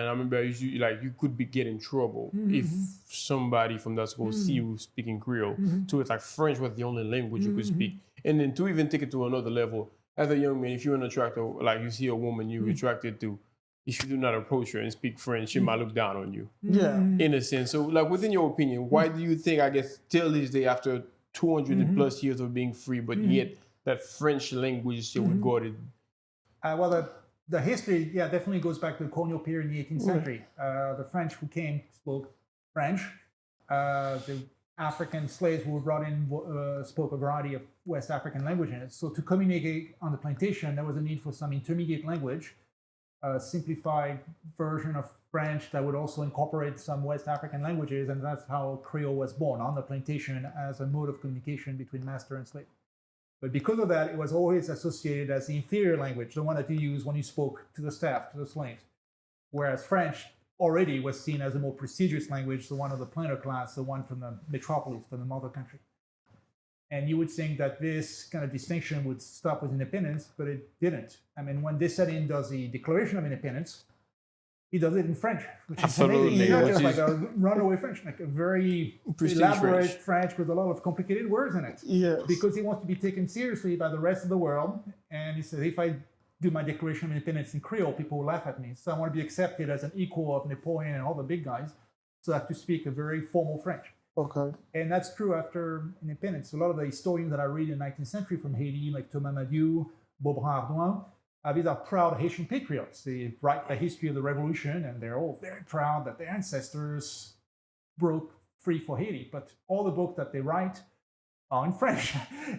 remember you could get in trouble if somebody from that school see you speaking Creole. So it's like French was the only language you could speak. And then to even take it to another level, as a young man, if you're an attractor, like you see a woman you're attracted to, if you do not approach her and speak French, she might look down on you. Yeah. In a sense. So, like, within your opinion, why do you think, I guess, till this day, after 200 plus years of being free, but yet that French language is still regarded? Well, the history, definitely goes back to the colonial period in the 18th century. The French who came spoke French. The African slaves who were brought in spoke a variety of West African languages. So to communicate on the plantation, there was a need for some intermediate language, a simplified version of French that would also incorporate some West African languages, and that's how Creole was born on the plantation as a mode of communication between master and slave. But because of that, it was always associated as the inferior language, the one that you use when you spoke to the staff, to the slaves. Whereas French already was seen as a more prestigious language, the one of the planter class, the one from the metropolis, from the mother country. And you would think that this kind of distinction would stop with independence, but it didn't. I mean, when Dessalines does the Declaration of Independence, he does it in French, which is amazing. Not just like a runaway French, like a very elaborate French with a lot of complicated words in it. Yes. Because he wants to be taken seriously by the rest of the world. And he says, if I do my Declaration of Independence in Creole, people will laugh at me. So I want to be accepted as an equal of Napoleon and all the big guys. So I have to speak a very formal French. Okay. And that's true after independence. A lot of the historians that I read in the 19th century from Haiti, like Thomas Madieu, Beaubrun-Ardouin, these are proud Haitian patriots. They write the history of the revolution, and they're all very proud that their ancestors broke free for Haiti. But all the books that they write are in French,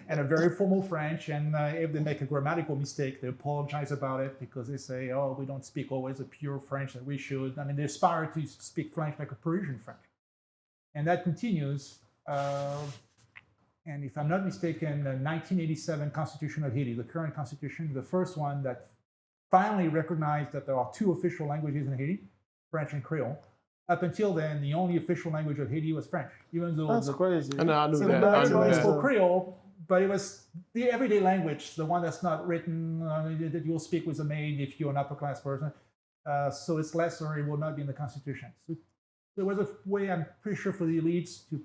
and a very formal French. And if they make a grammatical mistake, they apologize about it because they say, oh, we don't speak always the pure French that we should. I mean, they aspire to speak French like a Parisian French. And that continues. And if I'm not mistaken, the 1987 Constitution of Haiti, the current constitution, the first one that finally recognized that there are two official languages in Haiti, French and Creole. Up until then, the only official language of Haiti was French, even though That's crazy. And I knew so that. I I knew that. spoke Creole, but it was the everyday language, the one that's not written, that you'll speak with a maid if you're an upper class person. So it's less, or it will not be in the Constitution. So there was a way, I'm pretty sure, for the elites to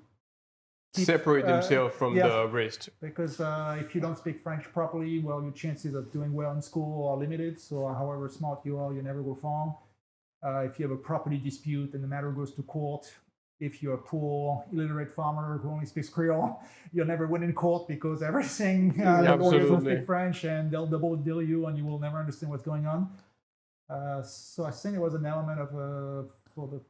separate themselves from the rest. Because if you don't speak French properly, well, your chances of doing well in school are limited. So however smart you are, you never go far. If you have a property dispute and the matter goes to court, if you're a poor, illiterate farmer who only speaks Creole, you'll never win in court because everything, the lawyers don't speak French and they'll double deal you and you will never understand what's going on. So I think it was an element of for the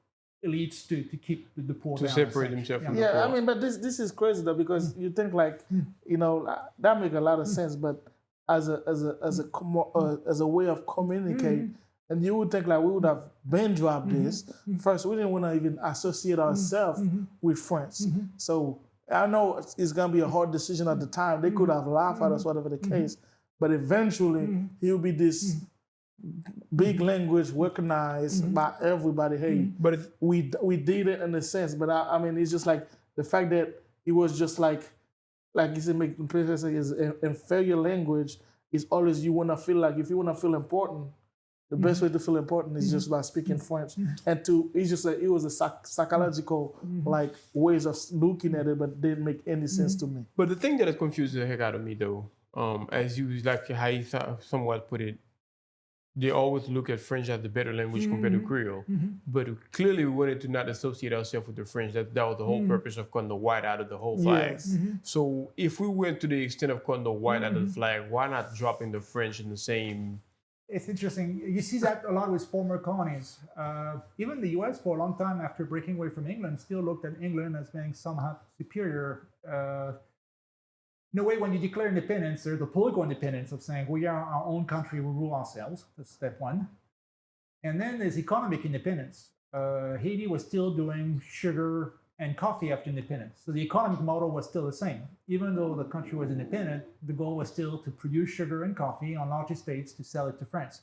elites to keep the poor to down, separate themselves from the poor. Yeah, I mean, but this is crazy though, because you think like, you know, that makes a lot of sense, but as a way of communicating, and you would think like we would have been dropped this. First, we didn't want to even associate ourselves with France. So I know it's gonna be a hard decision at the time. They could have laughed at us, whatever the case, but eventually he'll be this big language recognized by everybody. Hey, but we did it in a sense. But I mean, it's just like the fact that it was just like you said, make is inferior language is always you want to feel like if you want to feel important, the best way to feel important is just by speaking French. And it's just like it was a psychological like ways of looking at it, but didn't make any sense to me. But the thing that confuses the heck out of me though, as you like how you somewhat put it, they always look at French as the better language compared to Creole. But clearly we wanted to not associate ourselves with the French. That was the whole purpose of cutting the white out of the whole flag. Yes. So if we went to the extent of cutting the white out of the flag, why not dropping the French in the same? It's interesting. You see that a lot with former colonies. Even the U.S. for a long time after breaking away from England still looked at England as being somehow superior. In a way, when you declare independence, there's the political independence of saying we are our own country, we rule ourselves. That's step one. And then there's economic independence. Haiti was still doing sugar and coffee after independence. So the economic model was still the same. Even though the country was independent, the goal was still to produce sugar and coffee on large estates to sell it to France.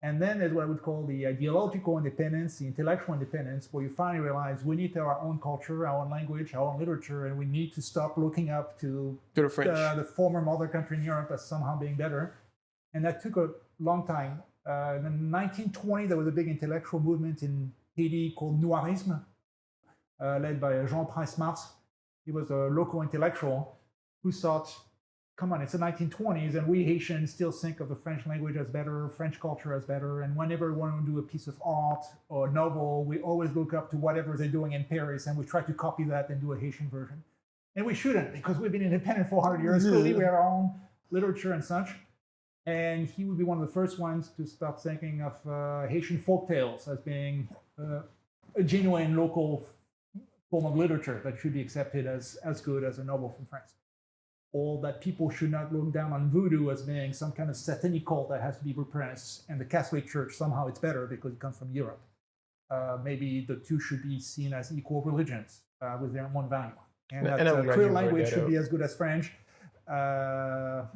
And then there's what I would call the ideological independence, the intellectual independence, where you finally realize we need to have our own culture, our own language, our own literature, and we need to stop looking up to the French, the former mother country in Europe as somehow being better. And that took a long time. In 1920, there was a big intellectual movement in Haiti called Noirisme, led by Jean Prince Mars. He was a local intellectual who thought, come on, it's the 1920s, and we Haitians still think of the French language as better, French culture as better, and whenever we want to do a piece of art or a novel, we always look up to whatever they're doing in Paris, and we try to copy that and do a Haitian version. And we shouldn't, because we've been independent for 100 years. Clearly, we have our own literature and such. And he would be one of the first ones to start thinking of Haitian folktales as being a genuine local form of literature that should be accepted as good as a novel from France. Or that people should not look down on voodoo as being some kind of satanic cult that has to be repressed, and the Catholic Church somehow it's better because it comes from Europe. Maybe the two should be seen as equal religions with their own value. And that Creole language should be as good as French. to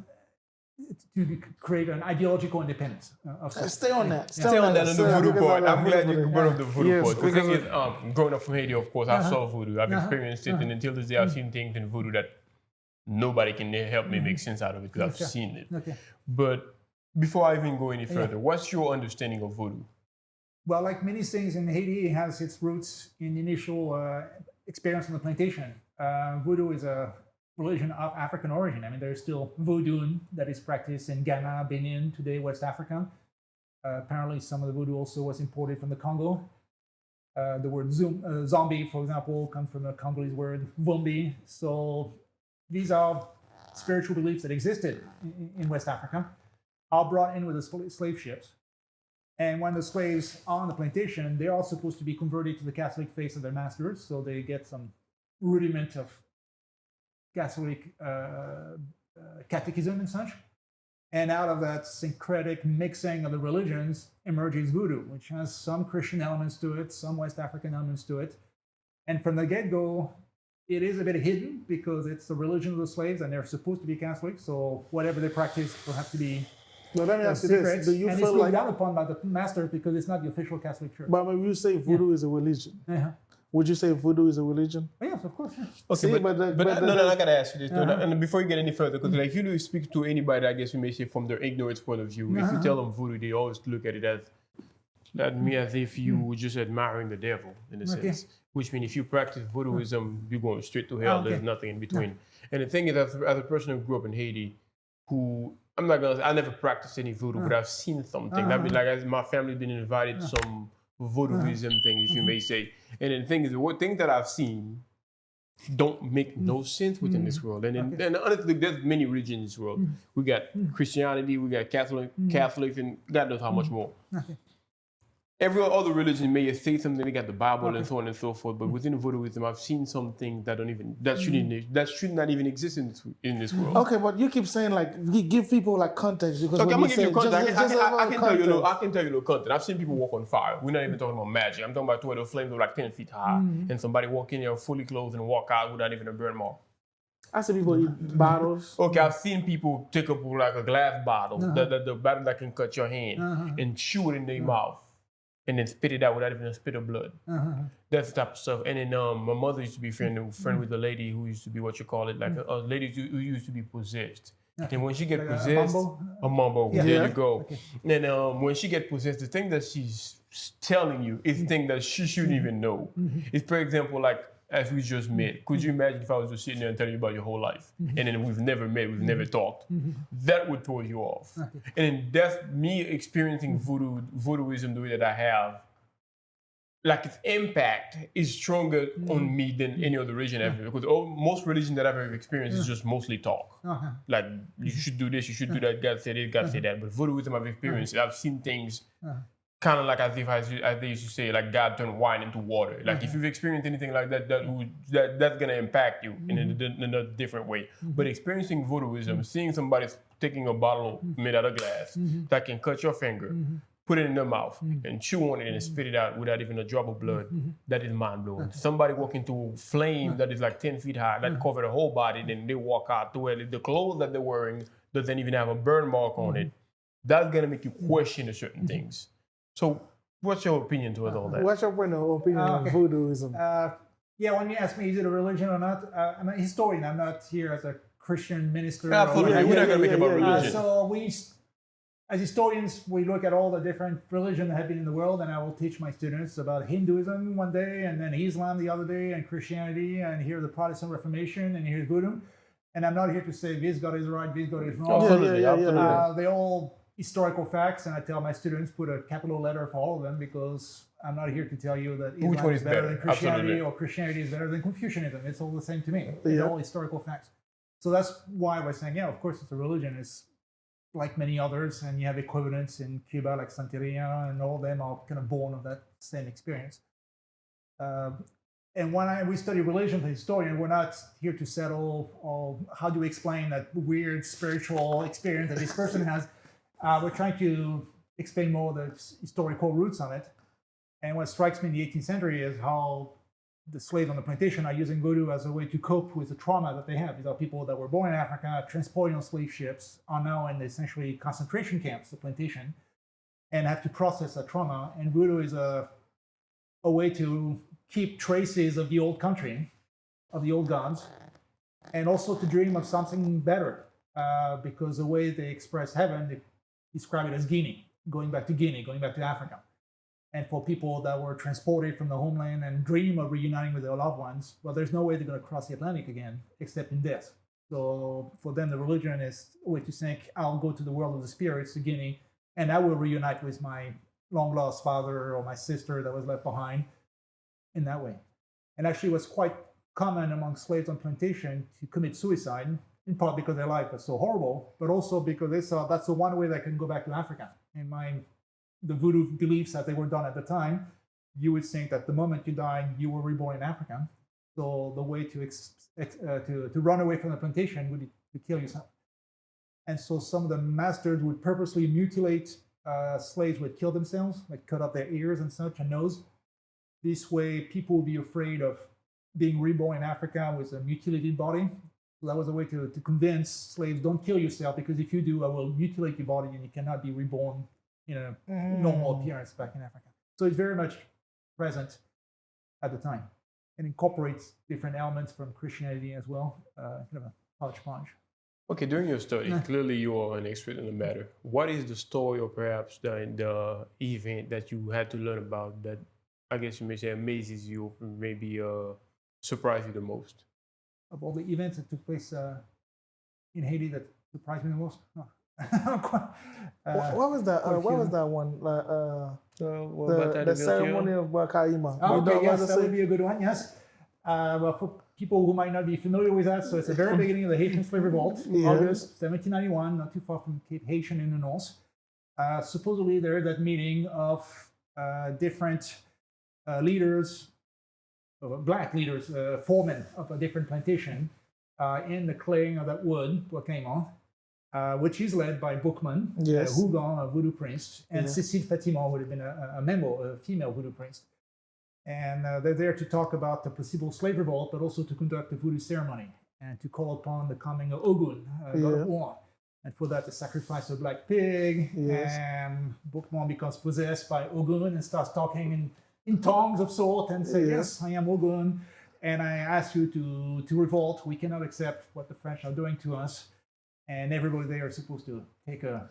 create an ideological independence of slaves. Stay on that. Stay on that on the voodoo part. I'm glad you brought up the voodoo Yes, part. The thing because is, growing up from Haiti, of course, I saw voodoo. I've experienced it, and until this day, I've seen things in voodoo that nobody can help me make sense out of it because I've seen it. Okay. But before I even go any further, what's your understanding of voodoo? Well, like many things in Haiti, it has its roots in the initial experience on the plantation. Voodoo is a religion of African origin. I mean, there's still voodoo that is practiced in Ghana, Benin, today West Africa. Apparently, some of the voodoo also was imported from the Congo. The word zombie, for example, comes from the Congolese word vombi. So these are spiritual beliefs that existed in West Africa, are brought in with the slave ships. And when the slaves are on the plantation, they are supposed to be converted to the Catholic faith of their masters, so they get some rudiment of Catholic catechism and such. And out of that syncretic mixing of the religions emerges voodoo, which has some Christian elements to it, some West African elements to it. And from the get-go, it is a bit hidden because it's the religion of the slaves and they're supposed to be Catholic, so whatever they practice will have to be But let me ask you secrets. this: do you and it's feel looked like, down upon by the masters because it's not the official Catholic Church. but when you say voodoo is a religion, would you say voodoo is a religion? Yes, of course. Yeah. Okay, See, no, I gotta ask you this. And before you get any further, because like if you speak to anybody, I guess we may say from their ignorance point of view, if you tell them voodoo, they always look at it as if you were just admiring the devil in a sense. Which means if you practice voodooism, you're going straight to hell. There's nothing in between. And the thing is, as a person who grew up in Haiti, who I'm not gonna say I never practiced any voodoo, but I've seen something. I mean, like as my family been invited to some voodooism thing, if you may say. And the thing is, the things that I've seen don't make no sense within this world. And honestly, there's many religions in this world. We got Christianity, we got Catholics, and God knows how much more. Every other religion may say something. They got the Bible and so on and so forth. But within voodooism, I've seen something that should not even exist in this world. Okay, but you keep saying like you give people like context because Okay, I'm gonna give you context. I can tell you a little context. I've seen people walk on fire. We're not even talking about magic. I'm talking about where the flames were like 10 feet high, and somebody walk in there fully clothed and walk out without even a burn mark. I see people eat bottles. Okay, I've seen people take up like a glass bottle, the bottle that can cut your hand, and chew it in their mouth. And then spit it out without even a spit of blood. That's the type of stuff. And then my mother used to be friend with a lady who used to be a lady who used to be possessed. And when she get possessed, a mumbo, there you go. Okay. And when she get possessed, the thing that she's telling you is things that she shouldn't even know. It's, for example, like as we just met. Could you imagine if I was just sitting there and telling you about your whole life, and then we've never met, we've never talked? That would throw you off. And then that's me experiencing voodooism the way that I have. Like its impact is stronger on me than any other religion ever. Because most religion that I've ever experienced is just mostly talk. Like you should do this, you should do that. God said this, God said that. But voodooism I've experienced, I've seen things. Kind of like as they used to say, like God turned wine into water. Like if you've experienced anything like that, that's gonna impact you in a different way. But experiencing voodooism, seeing somebody taking a bottle made out of glass that can cut your finger, put it in their mouth, and chew on it and spit it out without even a drop of blood, that is mind blowing. Somebody walking through flame that is like 10 feet high, that cover the whole body, then they walk out to where the clothes that they're wearing doesn't even have a burn mark on it. That's gonna make you question certain things. So, what's your opinion towards all that? What's your opinion on voodooism? When you ask me, is it a religion or not? I'm a historian. I'm not here as a Christian minister. Absolutely, we're not going to make it about religion. So we, as historians, we look at all the different religions that have been in the world, and I will teach my students about Hinduism one day, and then Islam the other day, and Christianity, and here the Protestant Reformation, and here's Buddhism. And I'm not here to say this God is right, this God is wrong. Absolutely. They all historical facts, and I tell my students put a capital letter for all of them because I'm not here to tell you that Islam is better than Christianity or Christianity is better than Confucianism. It's all the same to me. They're all historical facts. So that's why I was saying, of course it's a religion. It's like many others, and you have equivalents in Cuba like Santeria, and all of them are kind of born of that same experience. And when we study religion as a historian, we're not here to settle or how do we explain that weird spiritual experience that this person has. We're trying to explain more the historical roots on it. And what strikes me in the 18th century is how the slaves on the plantation are using voodoo as a way to cope with the trauma that they have. These are people that were born in Africa, transported on slave ships, are now in essentially concentration camps, the plantation, and have to process that trauma. And voodoo is a way to keep traces of the old country, of the old gods, and also to dream of something better. Because the way they express heaven, they describe it as Guinea, going back to Africa. And for people that were transported from the homeland and dream of reuniting with their loved ones, well, there's no way they're going to cross the Atlantic again except in death. So for them, the religion is a way to think, I'll go to the world of the spirits, to Guinea, and I will reunite with my long-lost father or my sister that was left behind in that way. And actually, it was quite common among slaves on plantation to commit suicide, in part because their life was so horrible, but also because they saw that's the one way they can go back to Africa. In the voodoo beliefs that they were done at the time, you would think that the moment you die, you were reborn in Africa. So the way to run away from the plantation would be to kill yourself. And so some of the masters would purposely mutilate slaves who would kill themselves, like cut off their ears and such, and nose. This way, people would be afraid of being reborn in Africa with a mutilated body. So that was a way to convince slaves, don't kill yourself, because if you do, I will mutilate your body and you cannot be reborn in a normal appearance back in Africa. So it's very much present at the time and incorporates different elements from Christianity as well, kind of a hodgepodge. Okay, during your study, clearly you are an expert in the matter. What is the story or perhaps the event that you had to learn about that I guess you may say amazes you, maybe surprised you the most? Of all the events that took place in Haiti that surprised me the most? No. What was that? What was that one? The ceremony of Bakaima. Okay, yes, that would be a good one. Yes. Well, for people who might not be familiar with that, so it's the very beginning of the Haitian slave revolt, August 1791, not too far from Cape Haitian in the north. Supposedly, there is that meeting of different leaders, black leaders, foremen of a different plantation in the clearing of that wood, Bakaima. Which is led by Boukman, Hougan, a voodoo priest, and Cécile Fatima would have been a member, a female voodoo priest. And they're there to talk about the possible slave revolt, but also to conduct a voodoo ceremony and to call upon the coming of Ogun, god of war. And for that, they sacrifice a black pig, and Boukman becomes possessed by Ogun and starts talking in tongues of sort and says, yes, I am Ogun, and I ask you to revolt. We cannot accept what the French are doing to us. And everybody there is supposed to take a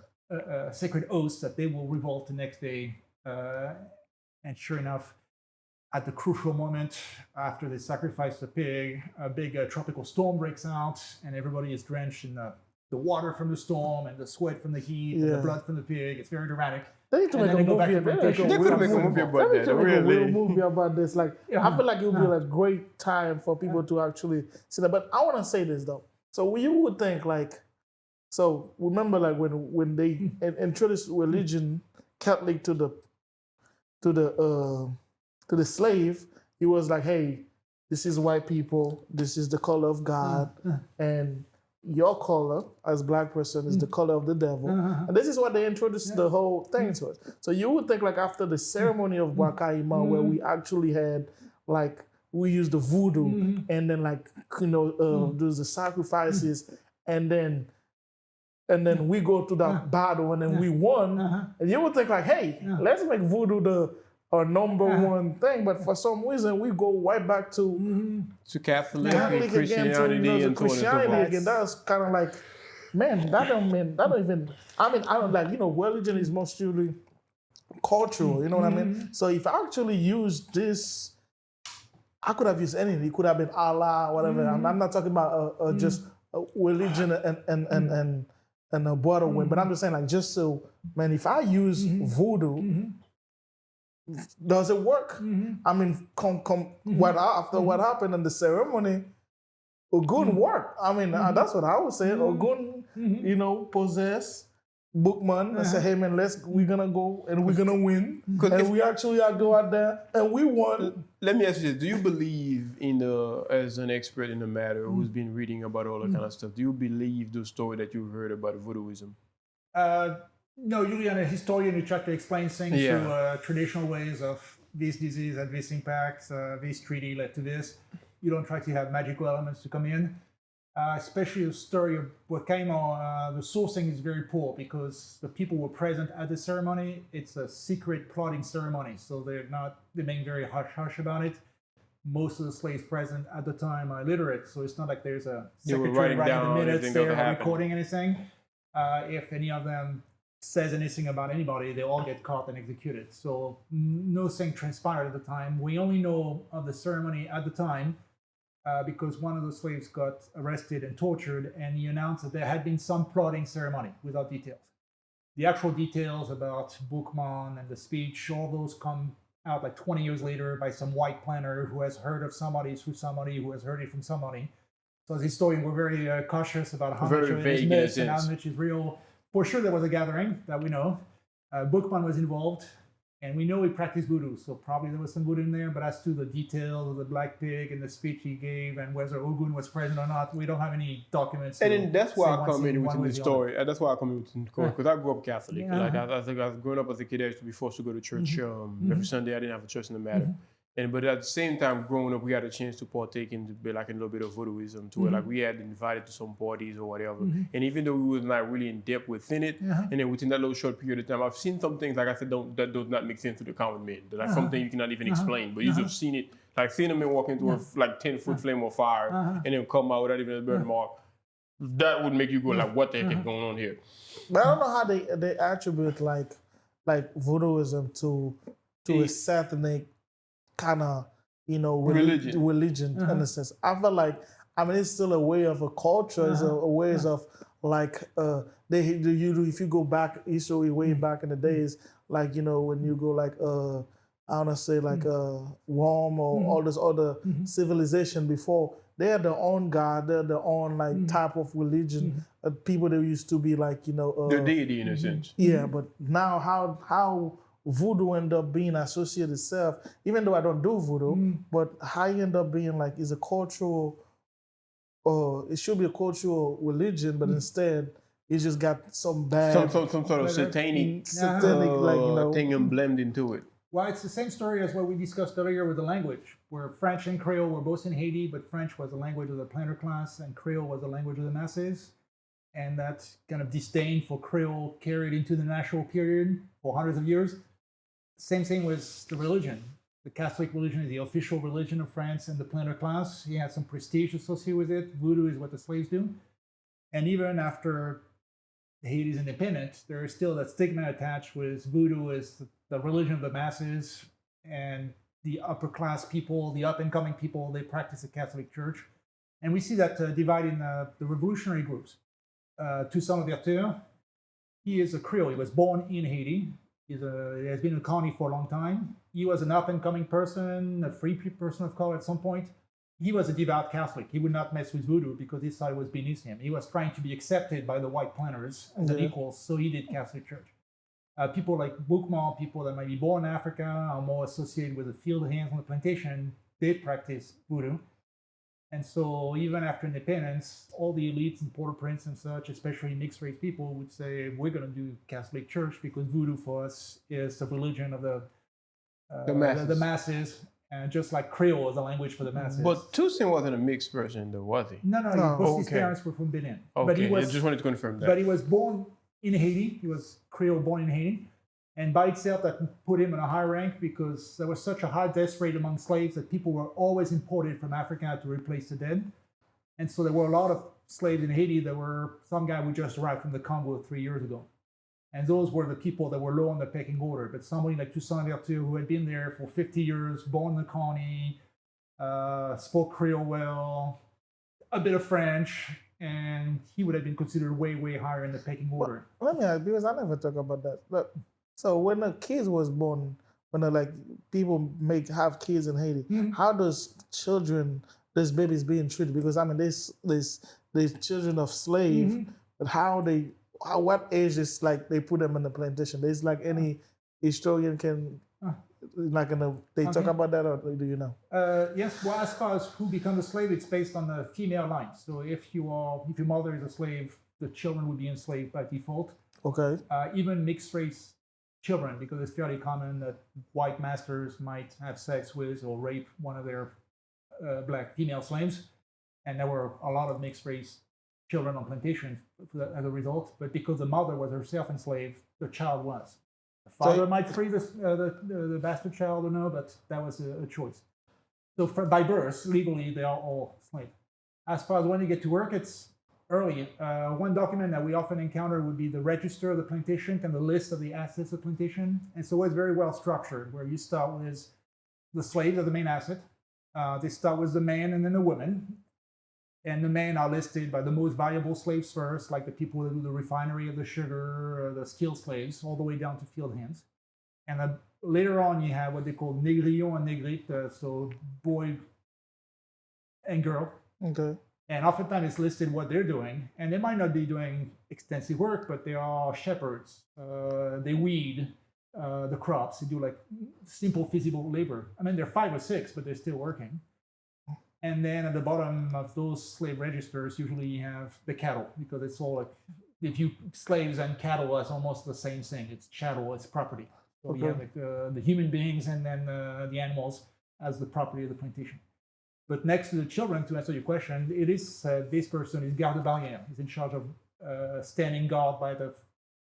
sacred oath that they will revolt the next day. And sure enough, at the crucial moment, after they sacrifice the pig, a big tropical storm breaks out, and everybody is drenched in the water from the storm and the sweat from the heat and the blood from the pig. It's very dramatic. They need to make a movie. They could make a movie about that. Really, a movie about this. Like, I feel like it would be a great time for people to actually see that. But I want to say this though. So you would think like. So remember, like when they introduced religion, Catholic to the slave, it was like, hey, this is white people, this is the color of God, and your color as black person is the color of the devil, and this is what they introduced the whole thing to us. So you would think like after the ceremony of Wakaima, where we actually had like we used the voodoo, and then like there's the sacrifices, and then we go to that battle and then we won. And you would think like, hey, let's make voodoo our number one thing. But for some reason, we go right back to Catholic and Christianity again, Christianity again. That's kind of like, man, that don't even. I mean, I don't like religion is mostly cultural. You know what I mean? So if I actually use this, I could have used anything. It could have been Allah, whatever. I'm not talking about just religion and a broader way, but I'm just saying, like, just so, man, if I use voodoo, does it work? I mean, after what happened in the ceremony, Ogun worked. I mean, that's what I would say. Ogun, possess Boukman and say, hey, man, we're gonna go and we're gonna win. And we actually go out there and we won. Let me ask you this. Do you believe as an expert in the matter who's been reading about all that kind of stuff, do you believe the story that you heard about voodooism? No, usually I'm a historian who try to explain things through traditional ways of this disease had this impact, this treaty led to this. You don't try to have magical elements to come in. Especially the story of what came on, the sourcing is very poor because the people were present at the ceremony. It's a secret plotting ceremony, so they're being very hush-hush about it. Most of the slaves present at the time are illiterate, so it's not like there's a secretary writing the minutes there or recording anything. If any of them says anything about anybody, they all get caught and executed. So nothing transpired at the time. We only know of the ceremony at the time because one of the slaves got arrested and tortured, and he announced that there had been some plotting ceremony without details. The actual details about Boukman and the speech, all those come out like 20 years later by some white planner who has heard of somebody through somebody who has heard it from somebody. So as historians, we're very cautious about how much of it is myth and how much is real. For sure, there was a gathering that we know. Boukman was involved, and we know he practiced voodoo, so probably there was some voodoo in there. But as to the details of the black pig and the speech he gave and whether Ogun was present or not, we don't have any documents. And then that's why I come in within the story. That's why I come in within the story, because I grew up Catholic. Yeah. Like I think I was growing up as a kid, I used to be forced to go to church every Sunday. I didn't have a church in the matter. But at the same time, growing up, we had a chance to partake in like a little bit of voodooism to it. Like we had invited to some parties or whatever. And even though we was not really in depth within it, and then within that little short period of time, I've seen some things, like I said, that does not make sense to the common man. Like something you cannot even explain, but you just seen it. Like seeing a man walk into a like 10-foot flame of fire and then come out without even a burn mark. That would make you go like, what the heck is going on here? But I don't know how they attribute like voodooism to a ethnic kind of religion in a sense. I feel like it's still a way of a culture, it's a ways of like if you go back history way back in the days, like when you go like I want to say like Rome or all this other civilization before, they had their own god, they had their own like type of religion. People that used to be like the deity in a sense. Yeah, but now how voodoo end up being associated itself, even though I don't do voodoo, but how you end up being like is a cultural, it should be a cultural religion, but instead it just got some bad, some sort of satanic like thing emblemed into it. Well, it's the same story as what we discussed earlier with the language, where French and Creole were both in Haiti, but French was the language of the planter class and Creole was the language of the masses. And that kind of disdain for Creole carried into the national period for hundreds of years. Same thing with the religion. The Catholic religion is the official religion of France and the planter class. He had some prestige associated with it. Voodoo is what the slaves do. And even after Haiti's independence, there is still that stigma attached with voodoo as the religion of the masses, and the upper class people, the up and coming people, they practice the Catholic Church. And we see that dividing the revolutionary groups. Toussaint Louverture, he is a Creole. He was born in Haiti. He has been in the colony for a long time. He was an up-and-coming person, a free person of color at some point. He was a devout Catholic. He would not mess with voodoo because he thought it was beneath him. He was trying to be accepted by the white planters as an equal, so he did Catholic Church. People like Boukman, people that might be born in Africa, are more associated with the field hands on the plantation. They practice voodoo. And so even after independence, all the elites in Port-au-Prince and such, especially mixed race people, would say, we're going to do Catholic Church because voodoo for us is the religion of the masses. And just like Creole is a language for the masses. But Toussaint wasn't a mixed person though, was he? No. Both his parents were from Benin. Okay, but he was, I just wanted to confirm that. But he was born in Haiti. He was Creole born in Haiti. And by itself, that put him in a high rank because there was such a high death rate among slaves that people were always imported from Africa to replace the dead. And so there were a lot of slaves in Haiti that were some guy who just arrived from the Congo 3 years ago. And those were the people that were low on the pecking order. But somebody like Toussaint Louverture, who had been there for 50 years, born in the colony, spoke Creole well, a bit of French, and he would have been considered way, way higher in the pecking order. Let me ask, because I never talk about that. But so when a kid was born, when people have kids in Haiti, how does these babies being treated? Because there's children of slave, but what age is like they put them in the plantation? There's like any historian can talk about that, or do you know? Yes. Well, as far as who becomes a slave, it's based on the female line. So if your mother is a slave, the children would be enslaved by default. Okay. Even mixed race children, because it's fairly common that white masters might have sex with or rape one of their black female slaves, and there were a lot of mixed race children on plantations as a result. But because the mother was herself enslaved, the child was. The father might free the bastard child or no, but that was a choice. So by birth, legally, they are all slaves. As far as when you get to work, it's early. One document that we often encounter would be the register of the plantation and the list of the assets of the plantation. And so it's very well structured, where you start with the slaves as the main asset. They start with the man and then the women. And the men are listed by the most valuable slaves first, like the people that do the refinery of the sugar, the skilled slaves, all the way down to field hands. And later on, you have what they call négrillon and négrite, so boy and girl. Okay. And oftentimes it's listed what they're doing. And they might not be doing extensive work, but they are shepherds. They weed the crops. They do like simple physical labor. I mean, they're 5 or 6, but they're still working. And then at the bottom of those slave registers, usually you have the cattle, because it's all like, if you slaves and cattle is almost the same thing. It's chattel, it's property. So you have like the human beings and then the animals as the property of the plantation. But next to the children, to answer your question, it is this person is garde barrière. He's in charge of standing guard by the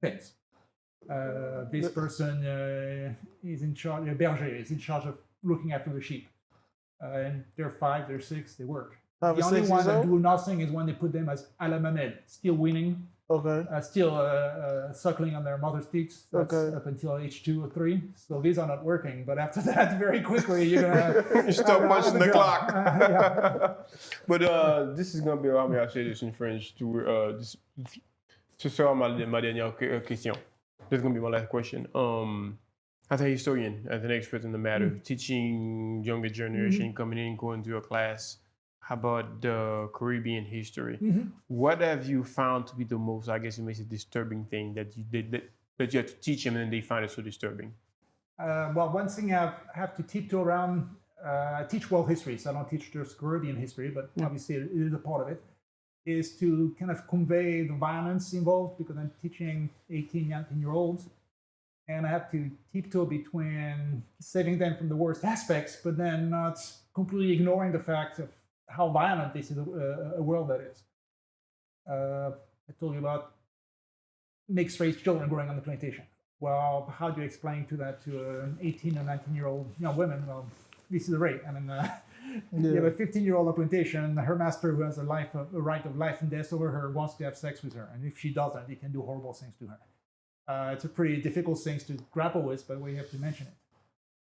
fence. This person is in charge, berger, is in charge of looking after the sheep. And they're 5, they're 6, they work. The only one that do nothing is when they put them as à la mamelle, still weaning, still suckling on their mother's teats. That's up until age 2 or 3. So these are not working. But after that, very quickly, you're gonna stop punching the clock. But this is gonna be, how may I say this in French? Ce sera ma dernière question. This is gonna be my last question. As a historian, as an expert in the matter, teaching younger generation coming in, going to a class about the Caribbean history, what have you found to be the most, I guess you may say, disturbing thing that you did that you had to teach them and they find it so disturbing? Well, one thing I have to tiptoe around, I teach world history, so I don't teach just Caribbean history, but obviously it is a part of it, is to kind of convey the violence involved, because I'm teaching 18, 19-year-olds. And I have to tiptoe between saving them from the worst aspects, but then not completely ignoring the fact of how violent this is a world that is. I told you about mixed race children growing on the plantation. Well, how do you explain that to an 18 or 19-year-old young woman? Well, this is the rate. I mean, you have a 15-year-old on a plantation, her master who has a right of life and death over her wants to have sex with her. And if she doesn't, he can do horrible things to her. It's a pretty difficult thing to grapple with, but we have to mention it.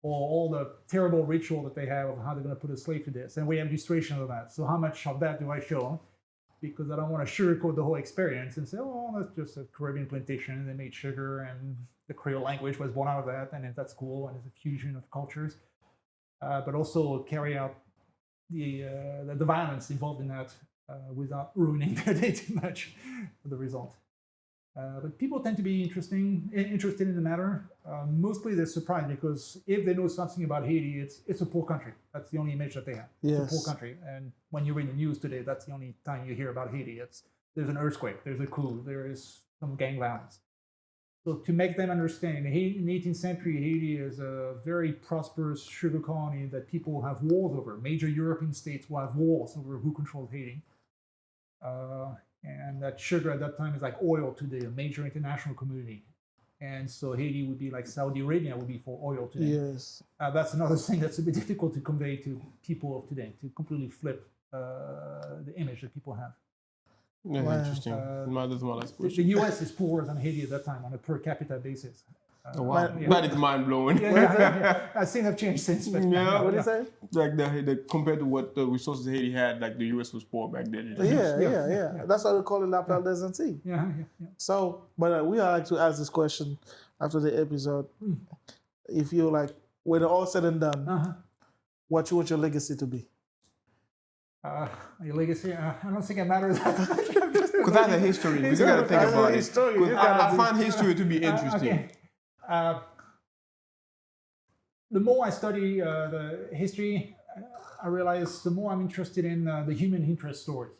Or all the terrible ritual that they have of how they're going to put a slave to death. And we have illustrations of that. So how much of that do I show? Because I don't want to sugarcoat the whole experience and say, oh, that's just a Caribbean plantation and they made sugar and the Creole language was born out of that and that's cool and it's a fusion of cultures. But also carry out the violence involved in that without ruining their day too much for the result. But people tend to be interested in the matter. Mostly they're surprised because if they know something about Haiti, it's a poor country. That's the only image that they have. Yes. It's a poor country. And when you read the news today, that's the only time you hear about Haiti. There's an earthquake, there's a coup, there is some gang violence. So to make them understand, in the 18th century, Haiti is a very prosperous sugar colony that people have wars over. Major European states will have wars over who controls Haiti. And that sugar at that time is like oil to the major international community. And so Haiti would be like Saudi Arabia would be for oil today. Yes. That's another thing that's a bit difficult to convey to people of today, to completely flip the image that people have. Yeah, interesting. That's my last question. The U.S. is poorer than Haiti at that time on a per capita basis. Wow, that is mind blowing. I think have changed since. But, what do you say? Like the compared to what the resources Haiti had, like the U.S. was poor back then. Yeah. That's why we call it La Plata des Antilles. Yeah. So, but we like to ask this question after the episode. If you like, when all said and done, what you want your legacy to be? Your legacy? I don't think it matters that much. Because that's a history. You got to think about it. I find history to be interesting. Okay. The more I study the history, I realize the more I'm interested in the human interest stories,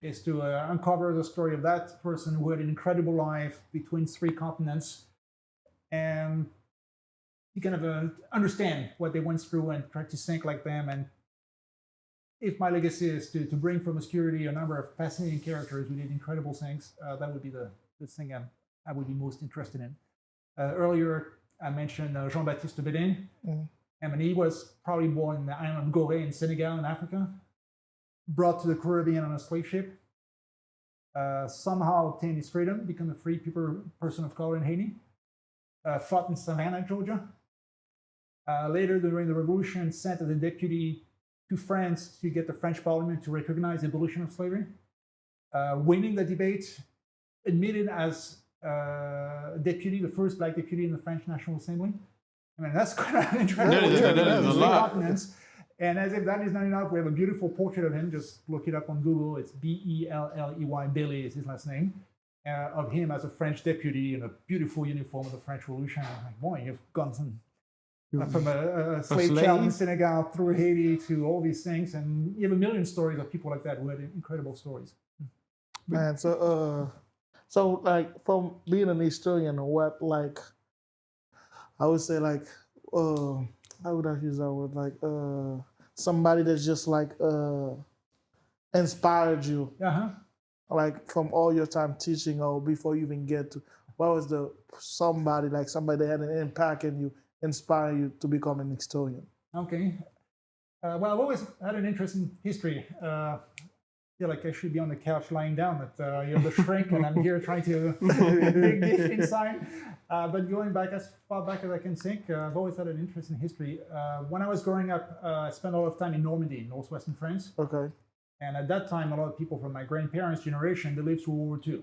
is to uncover the story of that person who had an incredible life between 3 continents and you kind of understand what they went through and try to think like them. And if my legacy is to bring from obscurity a number of fascinating characters who did incredible things, that would be the thing I would be most interested in. Earlier, I mentioned Jean-Baptiste Bedin. I mean, he was probably born in the island of Gorée in Senegal in Africa, brought to the Caribbean on a slave ship, somehow obtained his freedom, become a free person of color in Haiti, fought in Savannah, Georgia. Later, during the revolution, sent as a deputy to France to get the French Parliament to recognize the abolition of slavery, winning the debate, admitted as deputy, the first black deputy in the French National Assembly. I mean, that's quite an incredible journey. That is a lot. And as if that is not enough, we have a beautiful portrait of him. Just look it up on Google. It's Belley, Bailey is his last name, of him as a French deputy in a beautiful uniform of the French Revolution. I'm like, boy, you've gone from a slave child in Senegal through Haiti to all these things. And you have a million stories of people like that who had incredible stories. Man, so like from being an historian, what like I would say like how would I use that word, like somebody that's just like inspired you, like from all your time teaching or before you even get to, what was somebody that had an impact in you, inspire you to become an historian? Okay. Well, I've always had an interest in history. I feel like I should be on the couch lying down, but you're the shrink and I'm here trying to dig deep inside. But going back as far back as I can think, I've always had an interest in history. When I was growing up, I spent a lot of time in Normandy, northwestern France. Okay. And at that time, a lot of people from my grandparents' generation, they lived through World War II.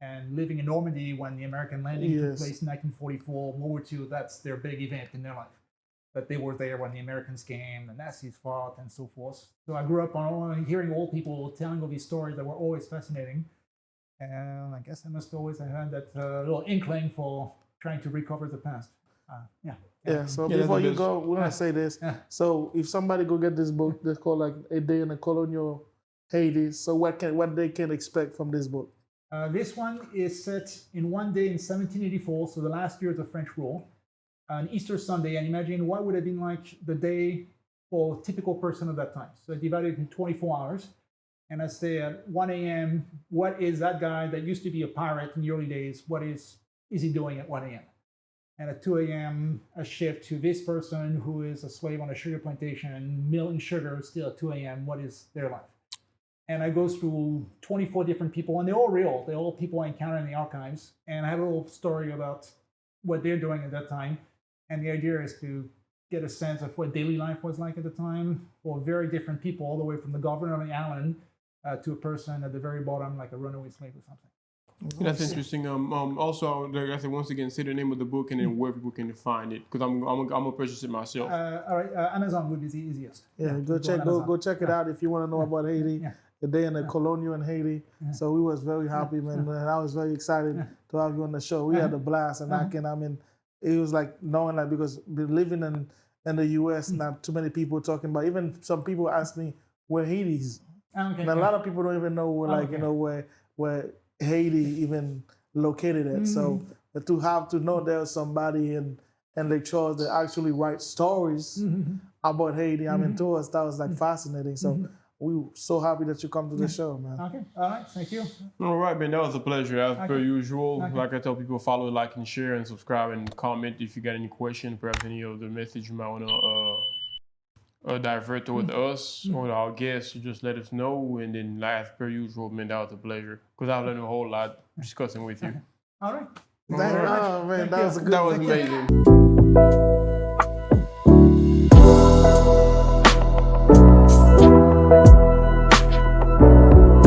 And living in Normandy when the American landing took place in 1944, World War II, that's their big event in their life. That they were there when the Americans came, the Nazis fought, and so forth. So I grew up on hearing old people telling all these stories that were always fascinating. And I guess I must always have had that little inkling for trying to recover the past. So before you go, we're going to say this. So if somebody go get this book, that's called like A Day in the Colonial Haiti, so what they can expect from this book? This one is set in one day in 1784, so the last year of the French rule. On Easter Sunday, and imagine what would have been like the day for a typical person of that time. So I divided it in 24 hours. And I say at 1 a.m., what is that guy that used to be a pirate in the early days, what is he doing at 1 a.m.? And at 2 a.m., I shift to this person who is a slave on a sugar plantation, milling sugar still at 2 a.m., what is their life? And I go through 24 different people, and they're all real. They're all people I encounter in the archives. And I have a little story about what they're doing at that time. And the idea is to get a sense of what daily life was like at the time for very different people, all the way from the governor of the island to a person at the very bottom, like a runaway slave or something. That's interesting. Also, like I said, once again, say the name of the book and then where people can find it, because I'm gonna purchase it myself. All right, Amazon would be the easiest. Go check it out if you want to know about Haiti. The day in the colonial in Haiti. So we was very happy, man. And I was very excited to have you on the show. We had a blast, and it was like knowing that because living in the U.S., not too many people talking about. Even some people ask me where Haiti's, and a lot of people don't even know where where Haiti even located at. So to have to know there's somebody in Lake Charles that actually write stories about Haiti, to us that was like fascinating. So. We're so happy that you come to the show, man. Okay, all right, thank you. All right, man, that was a pleasure. As per usual, like I tell people, follow, like, and share, and subscribe, and comment if you got any questions, perhaps any of the message you might want to divert with us or our guests. You just let us know, and then, as per usual, man, that was a pleasure because I learned a whole lot discussing with you. All right. Thank you. That was amazing.